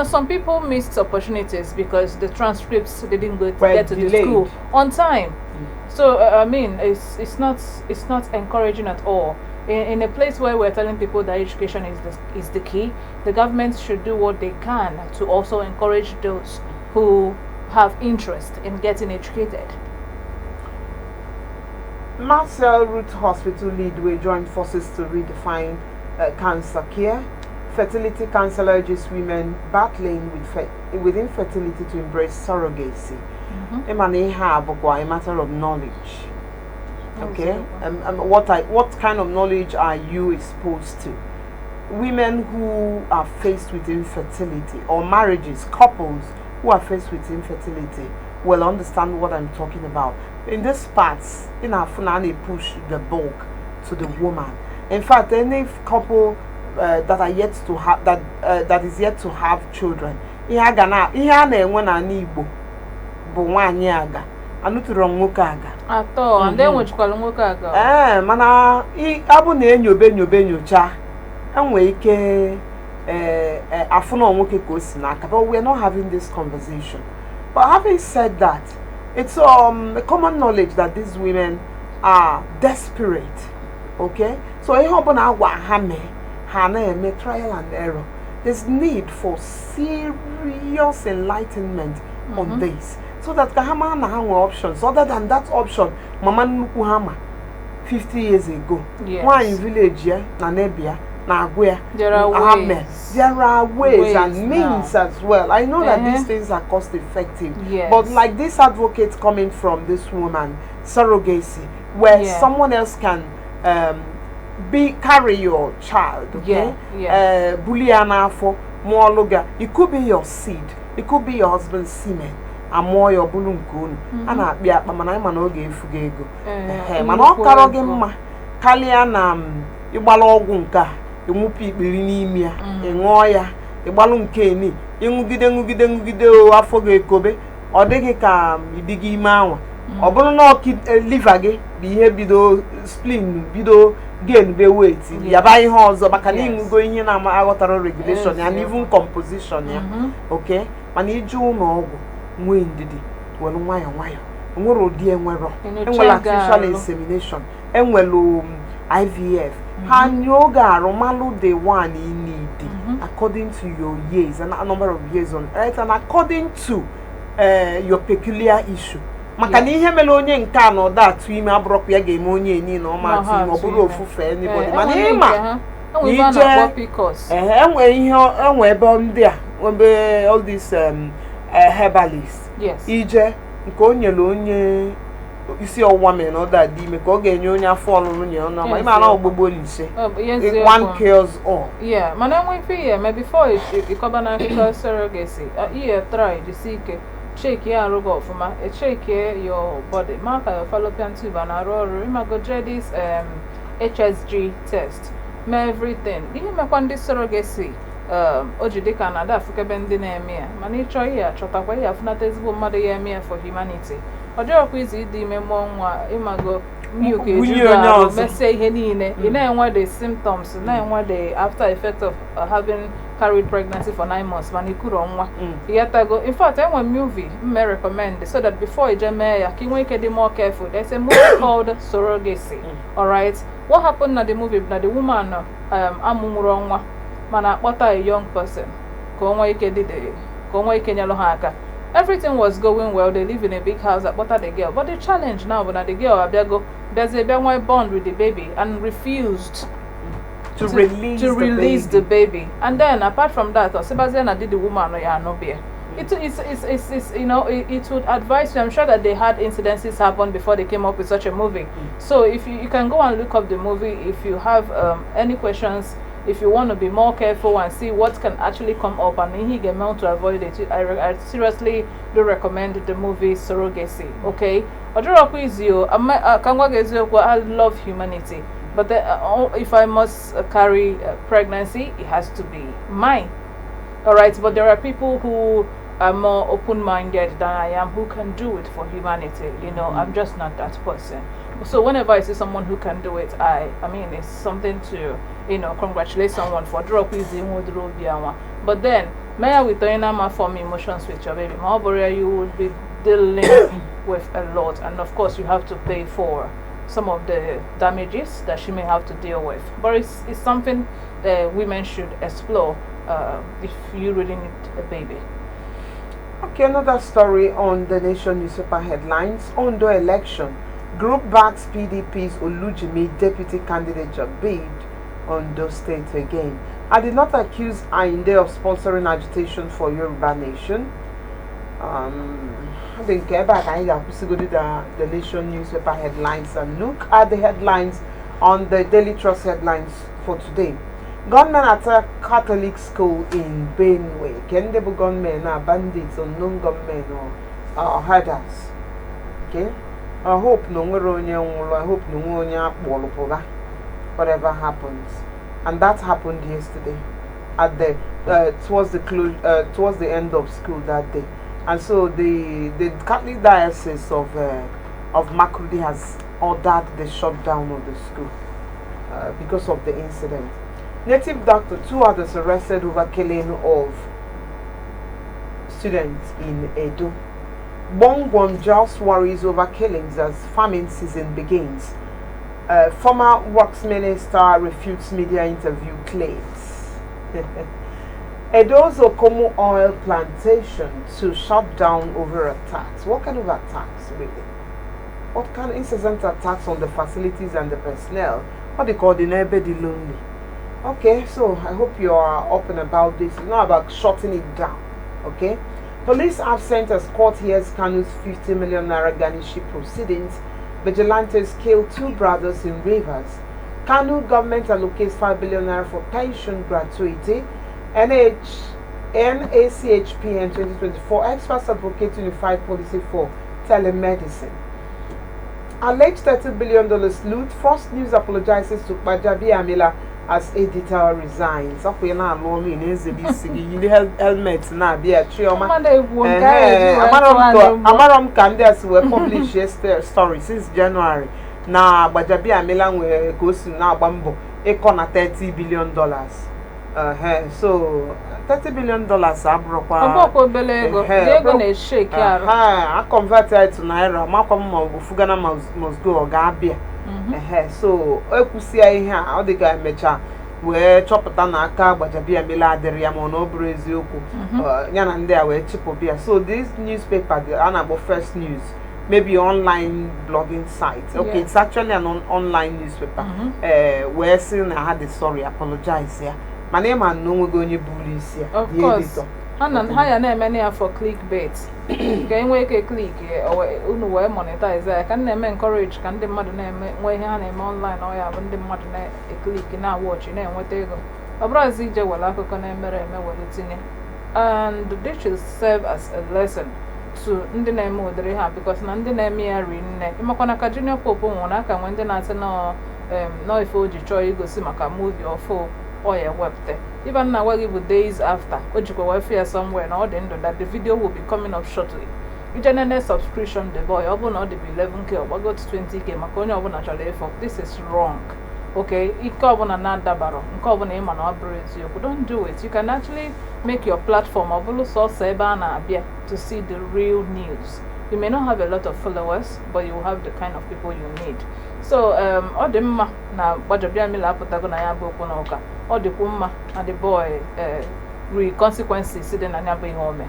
Some people missed opportunities because the transcripts didn't get to the school on time. So it's not encouraging at all. In a place where we're telling people that education is the key, the government should do what they can to also encourage those who have interest in getting educated. Marcel Root Hospital Leadway joined forces to redefine cancer care. Fertility counsellor urges women battling with infertility to embrace surrogacy. A matter of knowledge. Okay, what kind of knowledge are you exposed to? Women who are faced with infertility, or marriages, couples who are faced with infertility, will understand what I'm talking about. In these parts, in our funani push the bulk to the woman. In fact, any couple that are yet to have that is yet to have children, mana abu na enyocha enwe ike afuna nwoke ka o si n'aka, but we are not having this conversation. But having said that, it's a common knowledge that these women are desperate. Okay, so trial and error. There's need for serious enlightenment on this, so that kahama na options other than that option. Mama Nukuhama 50 years ago, one in village na Nebia. There are ways and means as well. I know that these things are cost effective, but like this advocate coming from this woman, surrogacy, where someone else can carry your child, okay? Buliana for more loga. It could be your seed, it could be your husband's semen. Amo your bulunku ana bia pamana ma na oge efugego mana okaroge mma kalia na igbala ogwu nka enwupi ikpiri n'imi ya enwo ya igbalu nke ni ngugide o afọ ga ekobe odigi ka idigi ime anwa obulu na liver gi bi ihe bido spleen bido gain be weight ya ba ihe ọzọ maka na ingugo ihe na aghọtara regulation and even composition ya okay mana iju ụlọ ọgwụ nwe ndidi welu nwayọ nwere odi enwero enwela artificial insemination enwelu IVF hanyoga aromalu the one you need according to your years and a number of years on earth and according to your peculiar issue maka na ihe mele onye nke a no that ime abrok ya ga-eme onye ni na o ma ti oburu ofufe anybody mana ịma enwe ihe enwe ebe ndị a all this herbalist ije nke onyelu onye isi ọwụwa mere na ọda dị ime ka ọ ga-enye onye afọ ọlụlụ nye ọnụ ma ịma na ọgbogbo olise one kills all mana enwe ife ihe before ịkọba na akụkọ surrogacy ihe try jisi ike check ya arụ gị ọfụma check your body maka your fallopian tube na arụ ọrụ ịmago this HSG test ma everything ihe mekwa ndị surrogacy oji dịka na ada afụkebe ndị na-eme ya mana ịchọ ihe achọtakwa ihe afụnata ezigbo mmadụ ya eme ya for humanity ọ dịrọkwa izi ịdị ime mmụọ nwa ịmago milk ejugo arụ mesie ihe niile ị na-enwe the symptoms na-enwe the after effect of having carried pregnancy for 9 months mana ikuro nwa ịghọtago in fact enwe movie mme recommend so that before ije mee ya ka ị nwee ike dị more careful. There's a movie called Surrogacy. Alright, what happened na the movie na the woman amụmụrụ nwa mana akpọta a young person ka o nwee ike nyelụ ha aka. Everything was going well. They live in a big house. Akpọta the girl, but the challenge now bụ na the girl abịago bịa nwee bond with the baby and refused to release the baby. And then apart from that, Sebastian did the woman no beer. It's you know, it would advise you. I'm sure that they had incidences happen before they came up with such a movie. So if you can go and look up the movie if you have any questions, if you want to be more careful and see what can actually come up and he get to avoid it. I seriously do recommend the movie Surrogacy. Okay, I love humanity, but if I must carry pregnancy, it has to be mine. Alright, but there are people who are more open-minded than I am who can do it for humanity. You know, I'm just not that person. So whenever I see someone who can do it, I mean, it's something to, you know, congratulate someone for drop easy. But then, may I with my form emotions with your baby, you would be dealing with a lot, and of course you have to pay for some of the damages that she may have to deal with. But it's something women should explore if you really need a baby. Okay, another story on the Nation newspaper headlines. Ondo election. Group backs PDP's Olujimi deputy candidature bid on those states again. I did not accuse Ainde of sponsoring agitation for Yoruba Nation. I didn't care about I have to go to the Nation newspaper headlines and look at the headlines on the Daily Trust headlines for today. Gunmen attack Catholic school in Benue. Kendable gunmen are bandits or non-gunmen or herders. Okay? I hope no whatever happens. And that happened yesterday at the towards the end of school that day. And so the Catholic Diocese of Makurdi has ordered the shutdown of the school because of the incident. Native doctor, 2 others arrested over killing of students in Edo. Bongwon just worries over killings as famine season begins. Former Works Minister refutes media interview claims. Edo's Okomu oil plantation to shut down over attacks. What kind of attacks, really? What kind of incessant attacks on the facilities and the personnel? What they call the Nebedi Lonely. Okay, so I hope you are up and about this. It's not about shutting it down. Okay? Police have sent as court hears Kanu's 50 million naira garnishee proceedings. Vigilantes killed 2 brothers in Rivers. Kanu government allocates 5 billion naira for pension gratuity. NACHPN 2024 experts advocate unified policy for telemedicine. Alleged $30 billion loot. First News apologizes to Bajabi Amila as editor resigns. Okay, now lonely in helmet now be a Chioma. Amaram Candidates were published yesterday story since January. Now Bajabi Amila will go to now Bambo. Econ $30 billion. So $30 billion I converted to naira. Makom Fugana must go or Gambia. So ekusia ihe a the guy mecha we chopụta na aka Bajabi Amila adịrị ya ma na ọ bụrụ eziokwu ya na ndị a wee chịpụbịa. So this newspaper the Anabo First News, maybe online blogging site. Okay, it's actually an online newspaper. Where saying I had the story, apologize here. My name and no we're going to bully here. Of course. And higher name many for clickbait. Can we click or monetize? I can name encourage can the mother name when her name online or have the mother a click in our watch name what they go. A Brazil will have a and this should serve as a lesson to the name of the rehab because none the name here in Imakona Junior Popo Monaka when the answer no if you try you go see Maka movie or for or a web there. even now with days after ojiko welfare somewhere and all the end that the video will be coming up shortly. General subscription the boy open all the 11k or go to 20k makonya open actually for this is wrong. Okay, don't do it. You can actually make your platform to see the real news. You may not have a lot of followers, but you have the kind of people you need. So all the na all the woman and the boy real consequences home.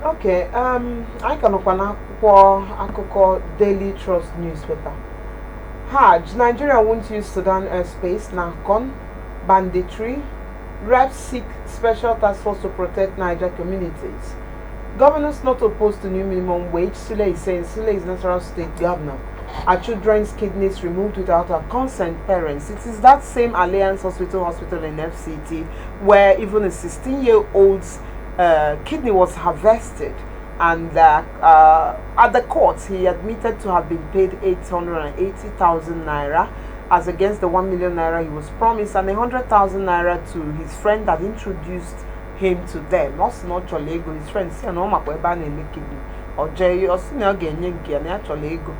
Okay, I can open akụkọ Daily Trust newspaper. Hajj, Nigeria won't use Sudan airspace, Nankon, banditry, reps seek special task force to protect Niger communities. Governors not opposed to new minimum wage, Sule is saying Sule is Natural State Governor. Our children's kidneys removed without our consent parents. It is that same Alliance Hospital in FCT where even a 16-year-old's kidney was harvested. And at the court, he admitted to have been paid 880,000 naira as against the 1 million naira he was promised, and 100,000 naira to his friend that introduced him to them. Not Cholego, his friend said, "No, my boy, ban kidney or Jay or senior again, Cholego.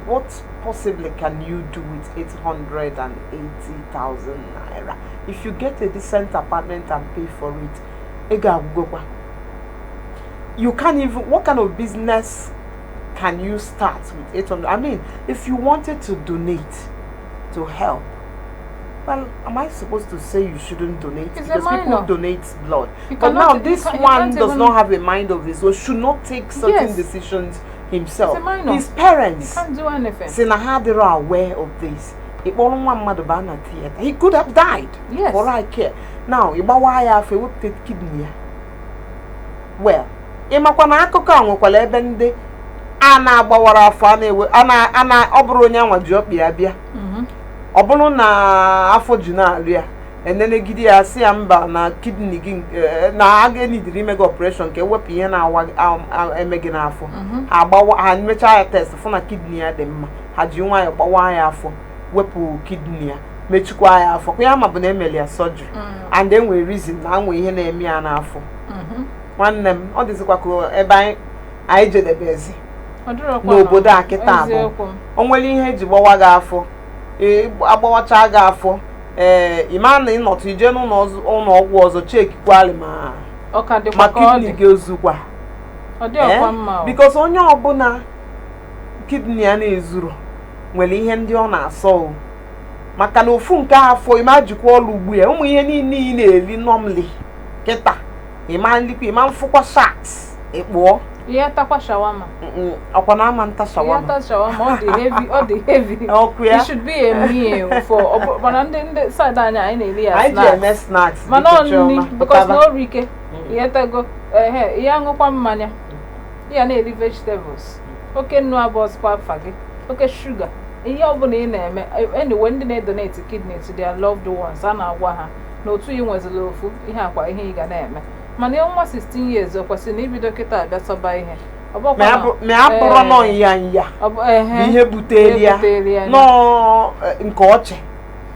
What possibly can you do with 880,000 naira? If you get a decent apartment and pay for it, you can't even, what kind of business can you start with 800? I mean, if you wanted to donate to help, well, am I supposed to say you shouldn't donate? Because people donate blood. But now this one does not have a mind of his own, should not take certain decisions himself. His parents can't do anything. They are aware of this. He could have died. Yes. For I care. Now, why have a kidney? Well, ịmakwana akụkọ a nwekwara ebe ndị a na-agbawara afọ ana ọ bụrụ onye anwa ji ọkpị ya bịa ọ bụrụ na afọ ji na-arị ya enenegide ya si ya mba na kidney gị na aga enidiri ime gị operation ka ewepụ ihe na-awa eme gị n'afọ ha mechaa ya test fụ na kidney ya dị mma ha ji nwayọ gbawa ya afọ wepụ kidney ya mechikwa ya afọ kwa ya ma bụ na emeli ya surgery and enwere reason na anwe ihe na-eme ya n'afọ. Nwanne m ọ dịzikwa ka ebe anyị jedebezi n'obodo a kịta abụ o nwere ihe eji gbawa gị afọ agbawacha gị afọ ịma na ịnọtụ ije n'ụlọ ọgwụ ọzọ chekikwali ma kidney gị ozukwa because onye ọbụla kidney ya na-ezuru nwere ihe ndị ọ na-asọ maka na ofu nke afọ ịma jikwa ọrụ ugbu ya ụmụ ihe niile ị na-eri normally kịta Iman lipi, iman fukwa sharks. Ekbo. Yeah, takwa shawarma. Okwana amanta shawarma. Yeah, shawarma. All the heavy. Okay. It should be a meal for. But on the side, I need snacks. Man, only because no rike. Yeah, go. Yeah, go kwa manya. Yeah, need vegetables. Okay, no about spam fagi. Okay, sugar. Yeah, obone na any when they donate kidney to their loved ones, ana waha. No two you was a low food. Ihe akwa ihe iga na eme. Man, almost 16 years of was in every doctor that's a buy here. Me apụrụ nọ ya ihe butelia no nkoche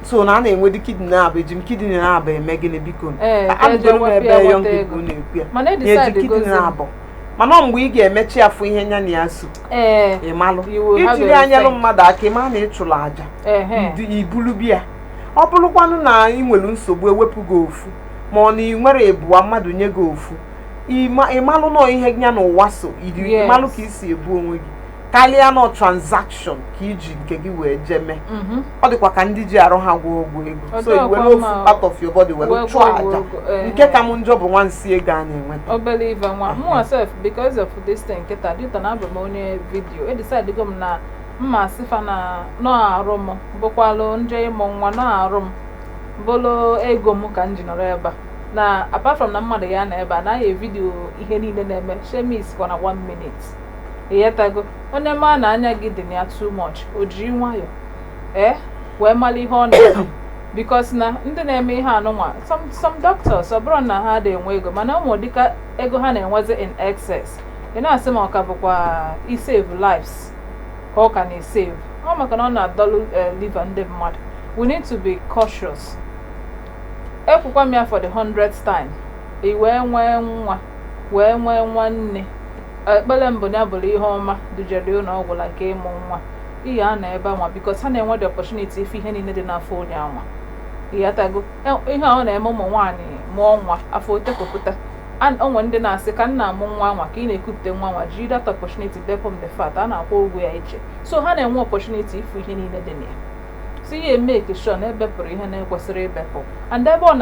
so na na-enwe di kidney na-abụ ejim kidney na-abụ eme gịnị biko abụrụ ebe young people na-ekwu ya kidney na-abụ mana mgbe ị ga-emechi afọ ihe nya na ya so ịmalụ ijiri anyalụ mmadụ aka ịma na ịchụrụ aja ibulu bịa ọ bụrụkwanụ na ị nwere nsogbu ewepụ gị ofu ma ọ na ị nwere ebuwa mmadụ nye gị ofu ịmalụ nọ ihe nya n'ụwa so ịmalụ ka isi ebu onwe gị karịa nọ transaction ka iji nke gị wee jeme ọ dịkwa ka ndị ji arụ ha gwọ ọgwụ ego so i were ofu part of your body were chụọ aja nke ka m njọ bụ nwansi ego a na-enweta obelive nwa mụ self because of this thing nketa dịta na abụ m onye video e decide go m na mma sifa na nọ arụ m bụkwalụ nje ịmụ nwa nọ arụ m bolo ego m ka m ji nọrọ ebe na apart from na mmadụ ya na ebe a na ya video ihe niile na-eme shemis kwa na 1 minute eyetago onye ma na anya gị dị na too much o jiri nwayọ wee mali ihe ọ na because na ndị na-eme ihe anụnwa some doctors ọ bụrụ na ha dị enwe ego mana ụmụ dịka ego ha na-enwezi in excess ị na-asị ma ọ ka bụkwa isave lives ka ọ ka na-esave ọ maka na ọ na-adọlụ liver ndị mmadụ we need to be cautious ekwukwa m ya for the 100th time I wee nwee nwa wee nwee nwanne ekpere mbụ ya bụrụ ihe ọma dujere ụlọ ọgwụ like ịmụ nwa ihe a na ebe anwa because ha na-enwe the opportunity ife ihe niile dị n'afọ onye anwa ịghọtago ihe ọ na-eme ụmụ nwaanyị mụọ nwa afọ otekopụta onwe ndị na-asị ka nna amụ nwa nwa ka ị na-ekupụta nwa nwa jiri that opportunity depom the fat a na-akwụ ụgwọ ya iche so ha na-enwe opportunity ifu ihe niile dị na ya so ihe make sure na ebepụrụ ihe na-ekwesịrị ibepụ and ebe ọ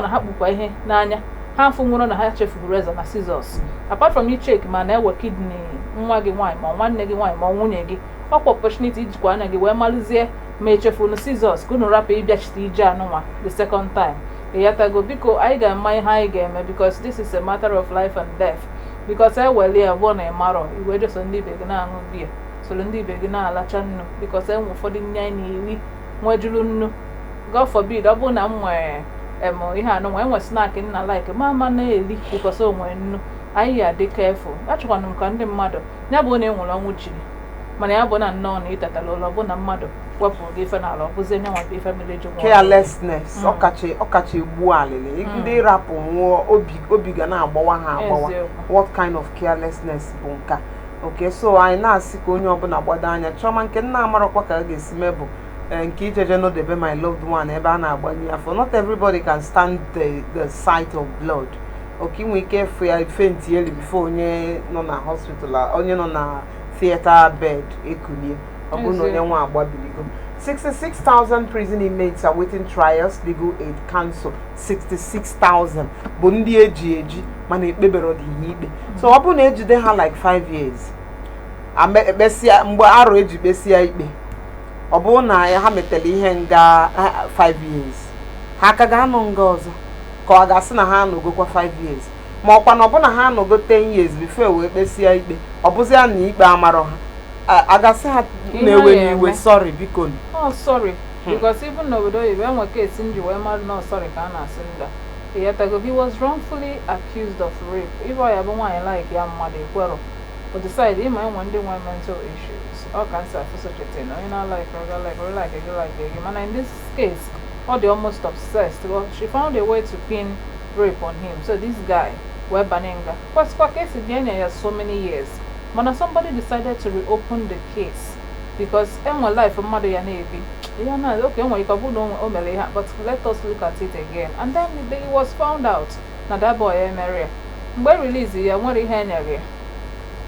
na ha kpukwa ihe n'anya ha fụnwụrụ na ha chefuru razor na scissors apart from check ma na-ewe kidney nwa gị nwaanyị ma nwanne gị nwaanyị ma nwunye gị ọkwa opportunity ijikwa anya gị wee malụzie ma echefuru scissors ka unu rapụ ịbịachite ije anụnwa the second time ịghọtago biko anyị ga-ama ihe anyị ga-eme because this is a matter of life and death because eweli abụọ na ịmarọ iwe jeso ndị ibe gị na-aṅụ biya soro ndị ibe gị na-alacha nnu because enwe ụfọdụ nne anyị na-eri nwejuru nnu God forbid ọ bụrụ na m nwere ihe anụnwa enwe snack nna like mama na-eri because o nwere nnu anyị ya dị careful achọkwana m ka ndị mmadụ ya bụ na enwere ọnwụ jiri mana ya bụ na nnọọ na ịtatala ụlọ bụ na mmadụ wepụrụ gị ife n'ala ọ bụzie nye nwa bụ ife mere ji nwa carelessness ọkacha egbu alịlị ndị rapụ nwụọ obi ga na-agbawa ha agbawa what kind of carelessness bụ nka okay so anyị na-asị ka onye ọbụla gbado anya Chioma nke nna amarọkwa ka a ga-esi mebụ nke ijeje n'odebe my loved one ebe a na-agbanye afọ not everybody can stand the sight of blood okay nwee ike efu ya fenti eli before onye nọ na hospital onye nọ na theater bed ekulie ọ bụrụ na onye nwa agbabiligo 66,000 prison inmates are waiting trials legal aid council 66,000 bụ ndị eji mana ekpebere ọdịghị ikpe so ọ bụrụ na ejide ha like 5 years ekpesia mgbe arụ eji kpesia ikpe ọ bụrụ na ha metere ihe nga 5 years ha ka ga-anọ nga ọzọ ka ọ ga-asị na ha anọgokwa 5 years ma ọkwa na ọ bụ na ha anọgo 10 years before wee kpesia ikpe ọ bụzi ya na ikpe amarọ ha agasị ha na-ewe n'iwe sorry biko oh sorry because even n'obodo oyibo enwe case nji wee mmadụ no sorry ka a na-asị nda ịghọtago he was wrongfully accused of rape ife ọya bụ nwaanyị like ya mmadụ ekwero o decide ịma enwe ndị nwe mental issues ọ ka nsị afụ sochetin onye na-like egi mana in this case ọ dị almost obsessed well, she found a way to pin rape on him so this guy wee banye nga kwasikwa case dị anya ya so many years mana somebody decided to reopen the case because enwe life mmadụ ya na-ebi ya na okay enwe ike ọ bụrụ na o mere ihe but let us look at it again and then it was found out na that boy emere mgbe release ya nwere ihe enyere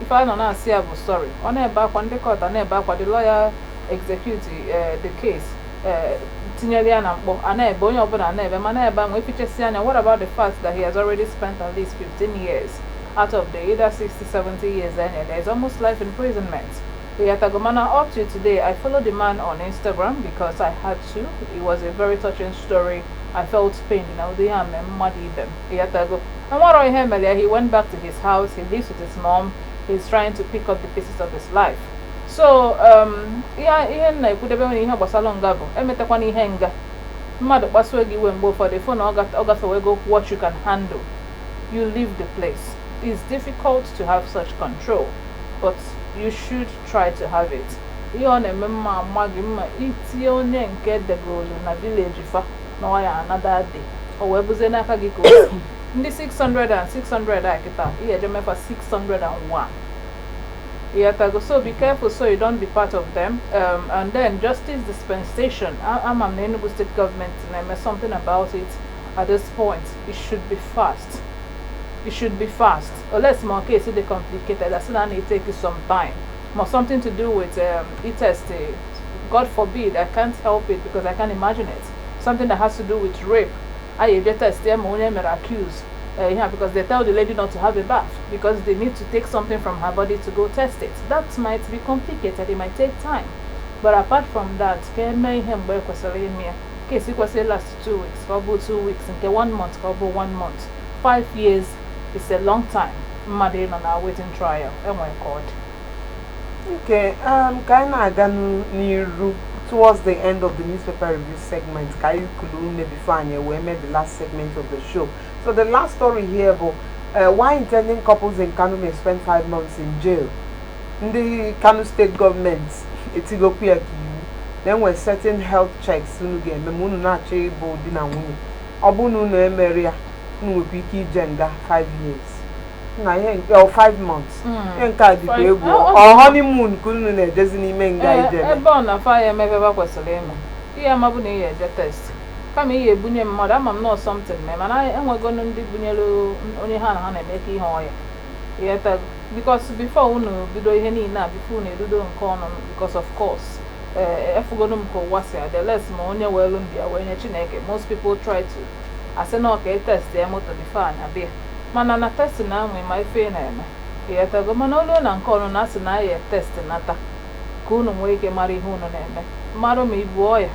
ife a nọ na-asị ya bụ sorry ọ na-ebe akwa ndị kọta na-ebe akwa the lawyer execute the case tinyere ya na mkpọ a na-ebe onye ọbụla na-ebe ma na-ebe anwe efichesi anya what about the fact that he has already spent at least 15 years out of the either 60-70 years and there is almost life imprisonment. Yatagomana up to today, I followed the man on Instagram because I had to. It was a very touching story. I felt pain, you know, Yatago. And what he went back to his house, he lives with his mom, he's trying to pick up the pieces of his life. So, I could have been here was a long gabo. Emetakwani henga. Mother Baswegi when go for the phone or go what you can handle. You leave the place. It's difficult to have such control, but you should try to have it. Another day. Or the 600 and 600 for 601. So be careful so you don't be part of them. And then justice dispensation. I'm an Enugu state government and something about it at this point. It should be fast. It should be fast. Unless more cases they complicated. That's not it take you some time. More something to do with e-test. God forbid, I can't help it because I can't imagine it. Something that has to do with rape. I test them accused. Because they tell the lady not to have a bath because they need to take something from her body to go test it. That might be complicated. It might take time. But apart from that, case it was last 2 weeks, couple 2 weeks, and 1 month, couple 1 month, 5 years. It's a long time. Madin on our waiting trial. Oh my God. Okay, towards the end of the newspaper review segment, we made the last segment of the show. So the last story here about why intending couples in Kano may spend 5 months in jail. In the Kano state government, it's then we're certain health checks. ọ bụ na unu emere ya nwekwa ike ije nga 5 years na ihe nke 5 months ihe nke a dịkwa egwu honeymoon ka unu na-ejezi n'ime nga ije ebe ọ na fa ya emebe ebe kwesịrị ịma ihe ama bụ na ị ga-eje test kama ị ga-ebunye mmadụ ama m nọ something mee mana enwego ndị bunyere onye ha na ha na-eme ka ihe ọya ihe because before unu bido ihe niile a before unu erudo nke ọnụ because of course efugonu m ka ụwa si adị les ma onye welu mbịa wee nye Chineke most people try to asị na ọka test ya moto before anya bịa mana na test na anwe ma ife na-eme ihe mana olu na nke ọnụ na asị na ya test nata ka unu nwee ike mara ihe unu na-eme mara ma ibu ọya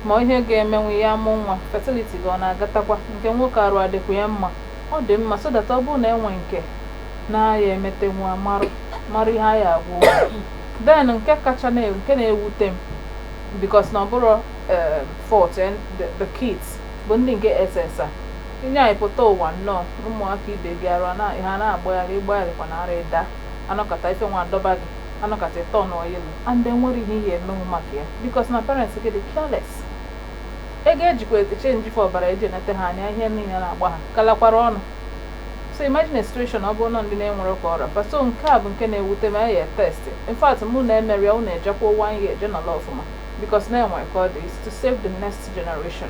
ma ihe ga-emenwe ya amụ nwa fertility gị ọ na-agatakwa nke nwoke arụ adịkwa ya mma ọ dị mma so that ọ bụrụ na enwe nke na-aya emete nwa mara ihe aya agwụ then nke kacha nke na-ewute m because na ọ bụrụ fault the kids bụ ndị nke SSA inye anyị pụta ụwa nnọọ ụmụaka ibe bịara na ha na-agbagharị ịgbagharịkwa na ara ịda anọkọta ife nwa dọba gị anọkọta ịtọ n'oyilu and enwere ihe ihe emenwu maka ya because na parents gị dị careless ego ejikwa echenji for ọbara eji enete ha anya ihe niile na-agba ha kalakwara ọnụ so imagine a situation ọ bụrụ na ndị na-enwere ka ọra so nke a bụ nke na-ewute ma ya test in fact mụ na-emere ya ụ na-ejekwa 1 year jenala ọfụma because na-enwe ka ọ dị is to save the next generation.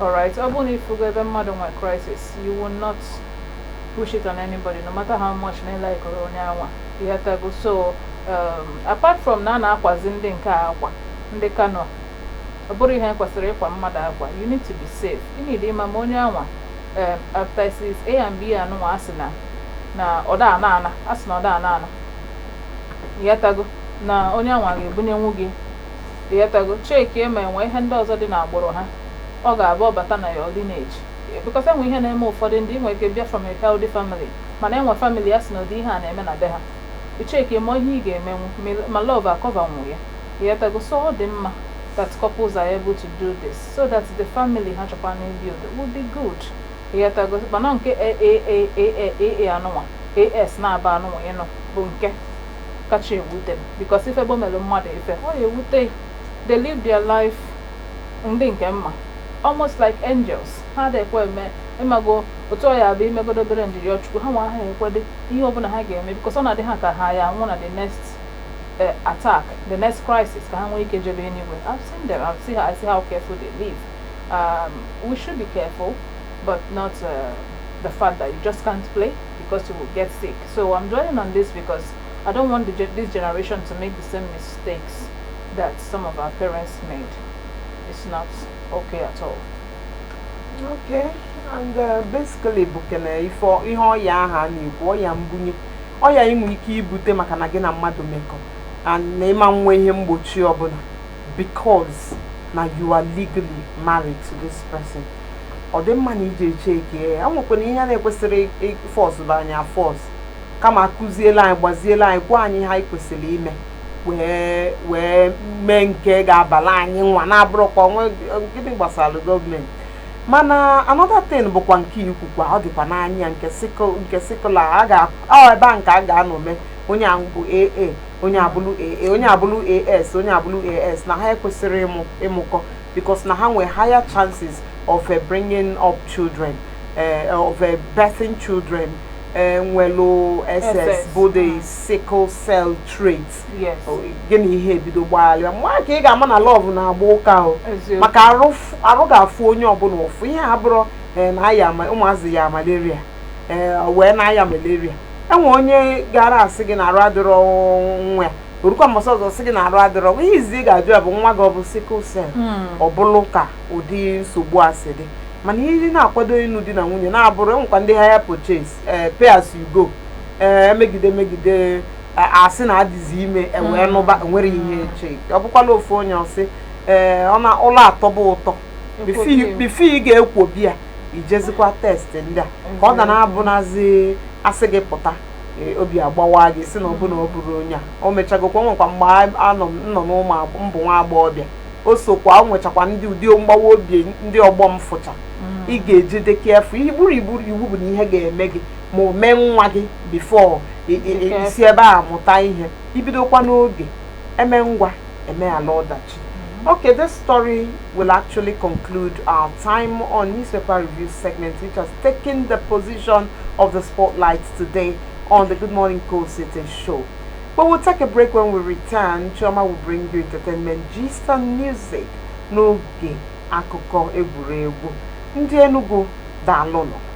Alright, ọ bụrụ na ifugo ebe mmadụ nwe crisis you will not push it on anybody no matter how much na like onye anwa ihe tago so apart from na na-akwazi ndị nke akwa ndị Kano ọ bụrụ ihe kwesịrị ịkwa mmadụ akwa you need to be safe you need ịma ma onye anwa after A and B anụnwa asị na ọda ana asị na ọda ana ihe tago na onye anwa ga-ebunyenwu gị ihe tago cheki ma enwe ihe ndị ọzọ dị n'agbụrụ ha ọ ga-abụ ọbata na your lineage because enwe ihe na-eme ụfọdụ ndị nwere ike bịa from a healthy family mana enwe family ya sị na ụdị ihe a na-eme na be ha icheki ma ihe ị ga-emenwu ma love akọva nwu ya ihe tago so ọ dị mma that couples are able to do this so that the family ha chọkwa na build will be good ihe tago mana nke AA anụnwa AS na-aba anụnwa ịnọ bụ nke kacha ewute because ife bụ mere mmadụ ife ọ ya ewute they live their life ndị nke mma almost like angels ha dekwa eme ịmago otu ọ ya bụ imegodo obere njiri ọchukwu ha nwa ha ekwede ihe ọbụla ha ga-eme because ọ na-adị ha ka ha ya nwụ na the next attack the next crisis ka ha nwee ike jebe anywhere. I've seen them, I see how careful they live. We should be careful but not the fact that you just can't play because you will get sick. So I'm dwelling on this because I don't want this generation to make the same mistakes that some of our parents made. It's not okay at all. Okay, and basically bukene ifo ihe ọya aha na-ekwu ọya mbunye ọya inwe ike ibute maka na gị na mmadụ mekọ and na ịma nwe ihe mgbochi ọbụla because na you are legally married to this person. Ọ dị mma na ije cheke ya nwekwana ihe na-ekwesịrị force bụ anya force kama akụziela anyị gbaziela anyị gwa anyị ha kwesịrị ime wee mee nke ga-abala anyị nwa na-abụrụkwa onwe gịnị gbasara gọọmenti. Mana another thing bụkwa nke ikwukwa ọ dịkwa n'anya nke sikụla ebe a nke a ga-anọme onye ahụ bụ AA onye abụrụ AA onye abụrụ AS onye abụrụ AS na ha ekwesịrị ịmụkọ because na ha nwere higher chances of bringing up children of birthing children nwelo SS bụ the sickle cell trait. Yes. Gịnị ihe ebido gbaghalịa mma ka ị ga-ama na love na-agba ụka ahụ maka arụ ga-afụ onye ọbụla ụfụ ihe abụrụ na-aya ụmụazị ya malaria wee na-aya malaria enwe onye gara asị gị na arụ adịrọ nwa orukwa mbọsị ọzọ sị gị na arụ adịrọ ihe izi ị ga-ajụ ya bụ nwa gị ọ bụ sickle cell ọ bụrụ ka ụdị nsogbu asị dị mana ihe na-akwado ịnụ di na nwunye na-abụrụ enwekwa ndị higher purchase pay as you go megide asị na adịzi ime wee nụba nwere ihe eche ọ bụkwala ofu onye ọsị ụlọ atọ bụ ụtọ bifo ị ga-ekwobi ya ijezikwa test ndị a ka ọ ga na-abụnazi asị gị pụta obi agbawa gị si na ọbụna ọ bụrụ onye a o mechagokwa nwekwa mgbe nọ n'ụmụ mbụ nwa agbọghọbịa o sokwa o nwechakwa ndị ụdị mgbawa obi ndị ọgbọ m fụcha ị ga-ejide kefu iwu bụ na ihe ga-eme gị ma o mee nwa gị bifo isi ebe a mụta ihe ibidokwa n'oge eme ngwa eme ala ọdachi Okay, this story will actually conclude our time on newspaper review segment, which has taken the position of the spotlight today on the Good Morning Cold City show. But we'll take a break. When we return, Chioma will bring you entertainment, gist and music. N'oge akụkọ egwuregwu. Ndị Enugu daalụnụ.